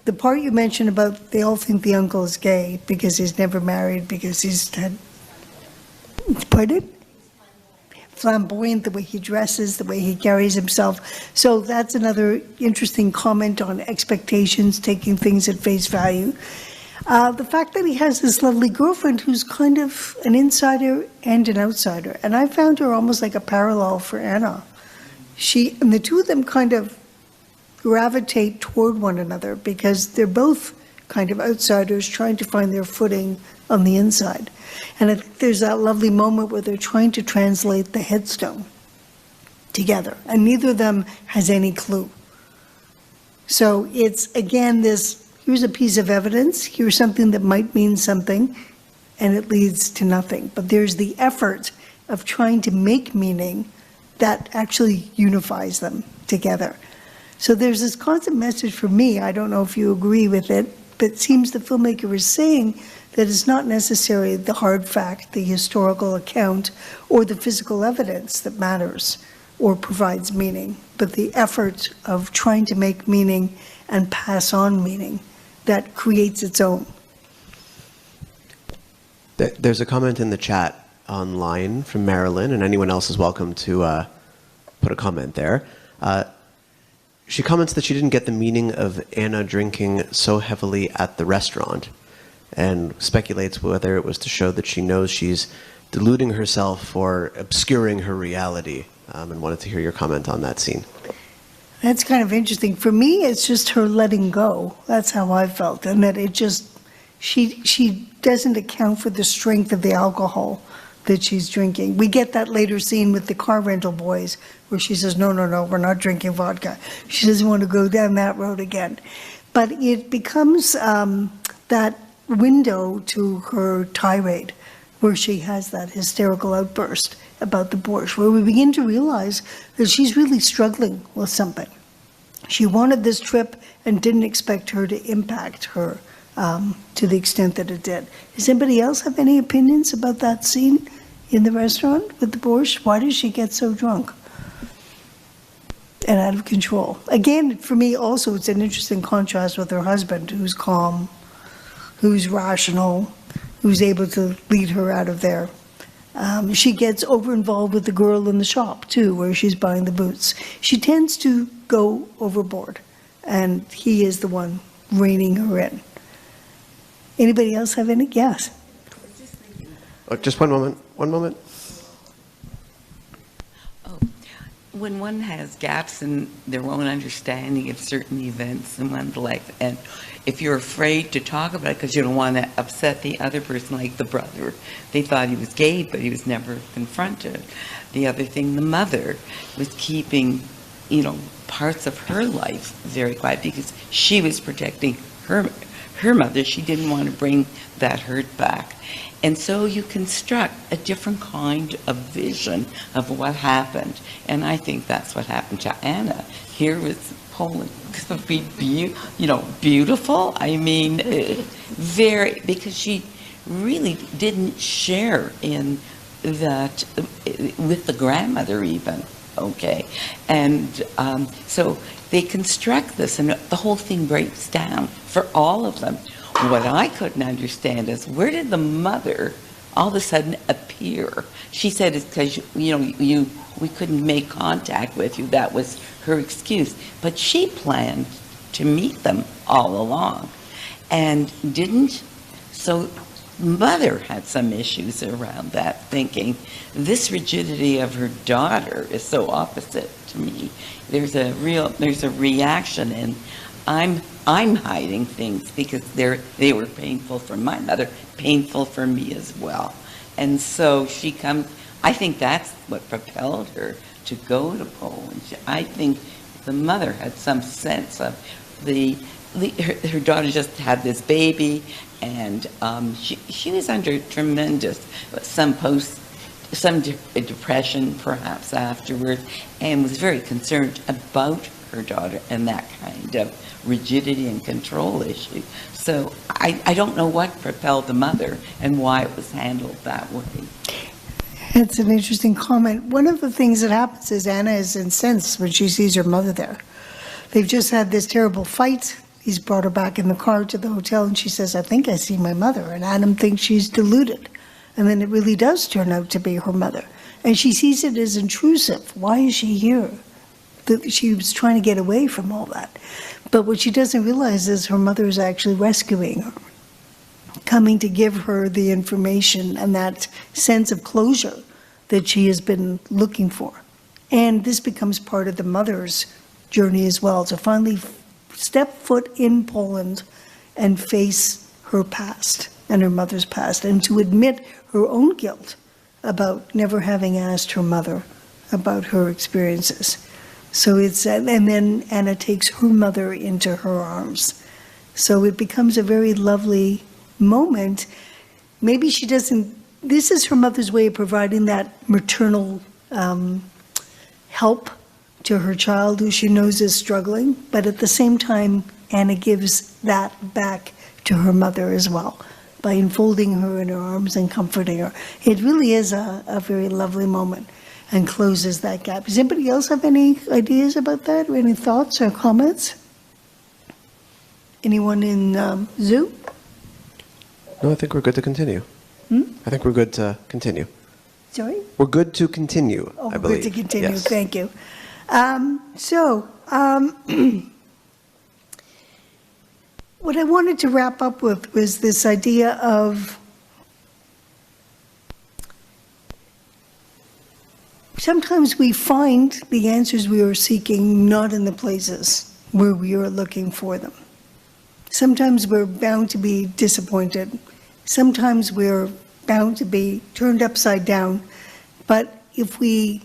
The part you mentioned about they all think the uncle is gay because he's never married, because he's had, pardon? Flamboyant, the way he dresses, the way he carries himself. So that's another interesting comment on expectations, taking things at face value. The fact that he has this lovely girlfriend who's kind of an insider and an outsider. And I found her almost like a parallel for Anna. And the two of them kind of gravitate toward one another because they're both kind of outsiders trying to find their footing on the inside. And I think there's that lovely moment where they're trying to translate the headstone together, and neither of them has any clue. So it's, again, this, here's a piece of evidence, here's something that might mean something, and it leads to nothing. But there's the effort of trying to make meaning that actually unifies them together. So there's this constant message for me, I don't know if you agree with it, but it seems the filmmaker is saying that it's not necessarily the hard fact, the historical account, or the physical evidence that matters or provides meaning, but the effort of trying to make meaning and pass on meaning that creates its own. There's a comment in the chat online from Marilyn, and anyone else is welcome to put a comment there. She comments that she didn't get the meaning of Anna drinking so heavily at the restaurant, and speculates whether it was to show that she knows she's deluding herself or obscuring her reality, and wanted to hear your comment on that scene. That's kind of interesting. For me, it's just her letting go. That's how I felt, and that it just, she doesn't account for the strength of the alcohol that she's drinking. We get that later scene with the car rental boys where she says, no, we're not drinking vodka. She doesn't want to go down that road again. But it becomes that window to her tirade where she has that hysterical outburst about the Porsche, where we begin to realize that she's really struggling with something. She wanted this trip and didn't expect her to impact her to the extent that it did. Does anybody else have any opinions about that scene in the restaurant with the borscht? Why does she get so drunk and out of control? Again, for me also, it's an interesting contrast with her husband, who's calm, who's rational, who's able to lead her out of there. She gets over-involved with the girl in the shop, too, where she's buying the boots. She tends to go overboard, and he is the one reining her in. Anybody else have any? Yes. Oh, just one moment. One moment. When one has gaps in their own understanding of certain events in one's life, and if you're afraid to talk about it because you don't want to upset the other person, like the brother, they thought he was gay, but he was never confronted. The other thing, the mother was keeping, parts of her life very quiet because she was protecting her mother. She didn't want to bring that hurt back. And so you construct a different kind of vision of what happened. And I think that's what happened to Anna. Here was Poland to be beautiful. I mean, because she really didn't share in that with the grandmother even, okay? And so they construct this and the whole thing breaks down for all of them. What I couldn't understand is, where did the mother all of a sudden appear? She said it's because we couldn't make contact with you. That was her excuse. But she planned to meet them all along and didn't. So mother had some issues around that, thinking this rigidity of her daughter is so opposite to me. There's a reaction, and I'm hiding things because they were painful for my mother, painful for me as well. And so she comes, I think that's what propelled her to go to Poland. I think the mother had some sense of her daughter just had this baby, and she was under tremendous, some depression perhaps afterwards, and was very concerned about her daughter and that kind of rigidity and control issue. So I don't know what propelled the mother and why it was handled that way. It's an interesting comment. One of the things that happens is Anna is incensed when she sees her mother there. They've just had this terrible fight. He's brought her back in the car to the hotel, and she says, I think I see my mother. And Adam thinks she's deluded. And then it really does turn out to be her mother. And she sees it as intrusive. Why is she here? She was trying to get away from all that. But what she doesn't realize is her mother is actually rescuing her, coming to give her the information and that sense of closure that she has been looking for. And this becomes part of the mother's journey as well, to finally step foot in Poland and face her past and her mother's past, and to admit her own guilt about never having asked her mother about her experiences. So and then Anna takes her mother into her arms. So it becomes a very lovely moment. Maybe she doesn't, this is her mother's way of providing that maternal help to her child who she knows is struggling, but at the same time, Anna gives that back to her mother as well by enfolding her in her arms and comforting her. It really is a very lovely moment and closes that gap. Does anybody else have any ideas about that, or any thoughts or comments? Anyone in Zoom? No, I think we're good to continue. I think we're good to continue. Sorry? We're good to continue, I believe. Good to continue, Yes. Thank you. What I wanted to wrap up with was this idea of sometimes we find the answers we are seeking not in the places where we are looking for them. Sometimes we're bound to be disappointed. Sometimes we're bound to be turned upside down. But if we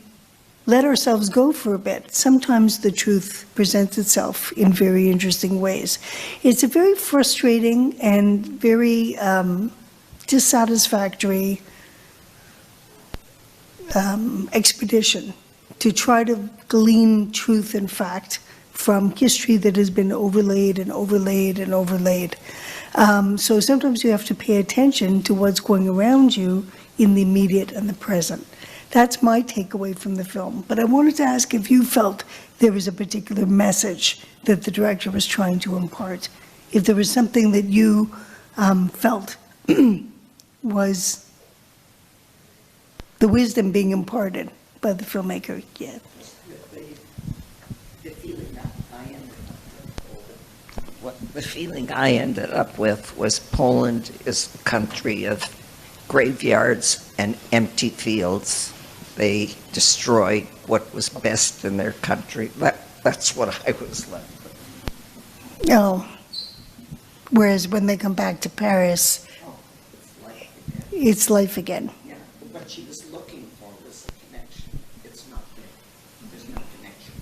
let ourselves go for a bit, sometimes the truth presents itself in very interesting ways. It's a very frustrating and very dissatisfactory expedition to try to glean truth and fact from history that has been overlaid and overlaid and overlaid. So sometimes you have to pay attention to what's going around you in the immediate and the present. That's my takeaway from the film. But I wanted to ask if you felt there was a particular message that the director was trying to impart. If there was something that you felt was the wisdom being imparted by the filmmaker. Yeah. The feeling I ended up with was Poland is a country of graveyards and empty fields. They destroyed what was best in their country. That's what I was left with. Oh. Whereas when they come back to Paris, it's life again. Yeah, what she was looking for was a connection. It's not there. There's no connection.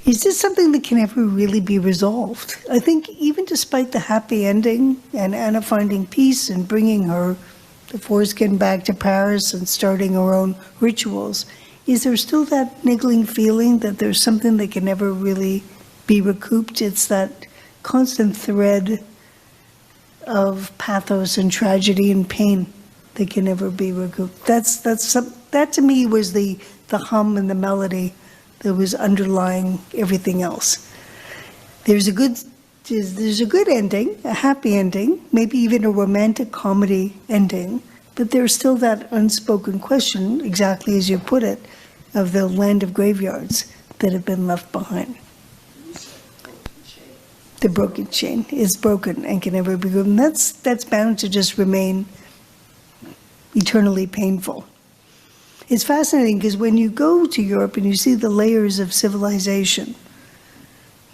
Is this something that can ever really be resolved? I think even despite the happy ending and Anna finding peace and bringing her, the foreskin, back to Paris and starting her own rituals, is there still that niggling feeling that there's something that can never really be recouped? It's that constant thread of pathos and tragedy and pain that can never be recouped. That to me was the hum and the melody that was underlying everything else. There's a good ending, a happy ending, maybe even a romantic comedy ending, but there's still that unspoken question, exactly as you put it, of the land of graveyards that have been left behind. The broken chain is broken and can never be broken. That's bound to just remain eternally painful. It's fascinating because when you go to Europe and you see the layers of civilization,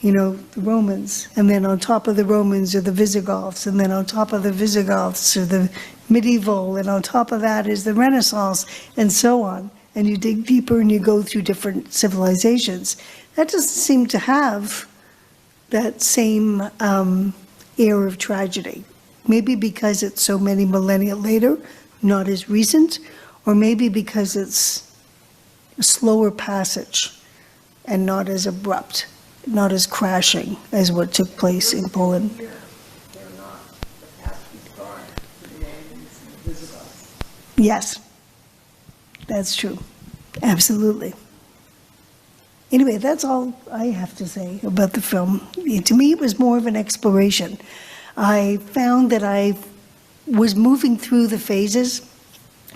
you know, the Romans, and then on top of the Romans are the Visigoths, and then on top of the Visigoths are the medieval, and on top of that is the Renaissance, and so on. And you dig deeper and you go through different civilizations. That doesn't seem to have that same air of tragedy. Maybe because it's so many millennia later, not as recent, or maybe because it's a slower passage and not as abrupt, not as crashing as what took place in Poland. Yes, that's true. Absolutely. Anyway, that's all I have to say about the film. To me, it was more of an exploration. I found that I was moving through the phases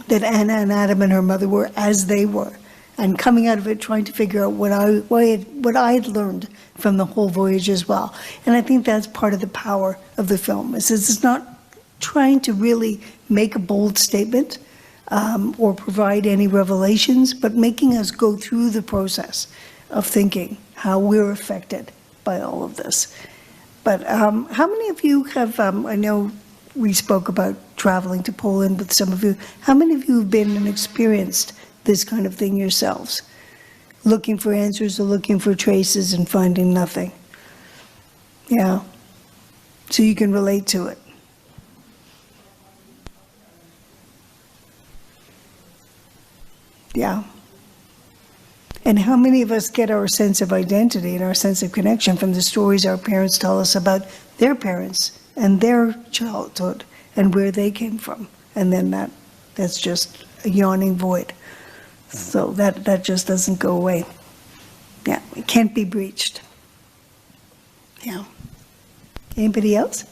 that Anna and Adam and her mother were as they were, and coming out of it trying to figure out what I had learned from the whole voyage as well. And I think that's part of the power of the film, is it's not trying to really make a bold statement or provide any revelations, but making us go through the process of thinking how we're affected by all of this. But how many of you have, I know we spoke about traveling to Poland with some of you, how many of you have been and experienced this kind of thing yourselves? Looking for answers or looking for traces and finding nothing? Yeah, so you can relate to it. Yeah. And how many of us get our sense of identity and our sense of connection from the stories our parents tell us about their parents and their childhood and where they came from? And then that's just a yawning void. So that just doesn't go away. Yeah, it can't be breached. Yeah. Anybody else?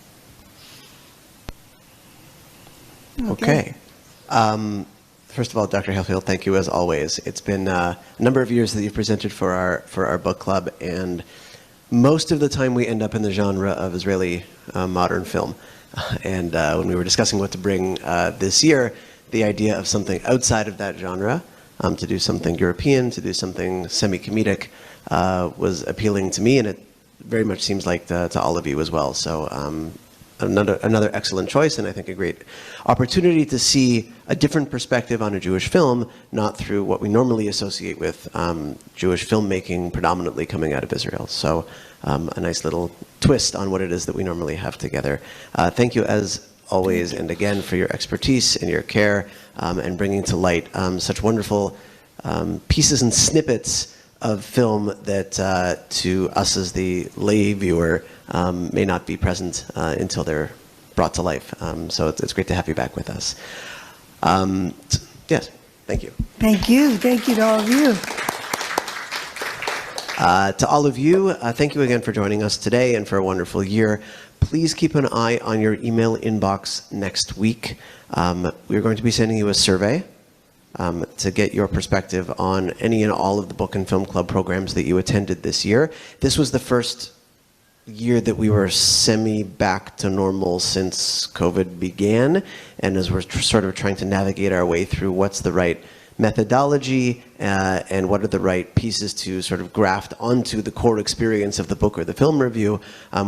Okay. First of all, Dr. Helfield, thank you as always. It's been a number of years that you've presented for our book club, and most of the time we end up in the genre of Israeli modern film. And when we were discussing what to bring this year, the idea of something outside of that genre, to do something European, to do something semi-comedic, was appealing to me, and it very much seems like to all of you as well. So another excellent choice, and I think a great opportunity to see a different perspective on a Jewish film, not through what we normally associate with Jewish filmmaking predominantly coming out of Israel. So a nice little twist on what it is that we normally have together. Thank you as always, and again, for your expertise and your care and bringing to light such wonderful pieces and snippets of film that to us as the lay viewer may not be present until they're brought to life. So it's great to have you back with us. Yes, thank you. Thank you. Thank you to all of you. To all of you, thank you again for joining us today and for a wonderful year. Please keep an eye on your email inbox next week. We're going to be sending you a survey to get your perspective on any and all of the Book and Film Club programs that you attended this year. This was the first year that we were semi-back to normal since COVID began, and as we're sort of trying to navigate our way through what's the right methodology and what are the right pieces to sort of graft onto the core experience of the book or the film review,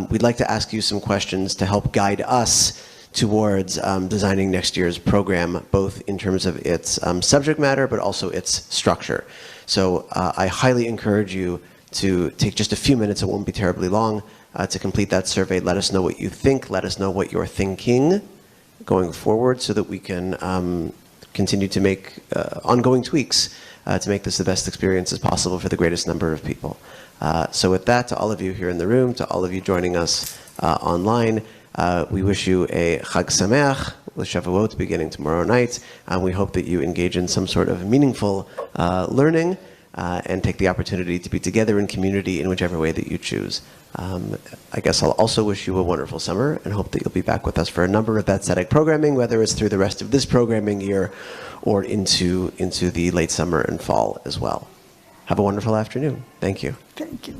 we'd like to ask you some questions to help guide us towards designing next year's program, both in terms of its subject matter, but also its structure. So I highly encourage you to take just a few minutes, it won't be terribly long, to complete that survey. Let us know what you think, let us know what you're thinking going forward so that we can continue to make ongoing tweaks to make this the best experience as possible for the greatest number of people. So with that, to all of you here in the room, to all of you joining us online, we wish you a Chag Sameach with Shavuot beginning tomorrow night, and we hope that you engage in some sort of meaningful learning and take the opportunity to be together in community in whichever way that you choose. I guess I'll also wish you a wonderful summer and hope that you'll be back with us for a number of that static programming, whether it's through the rest of this programming year or into the late summer and fall as well. Have a wonderful afternoon. Thank you. Thank you.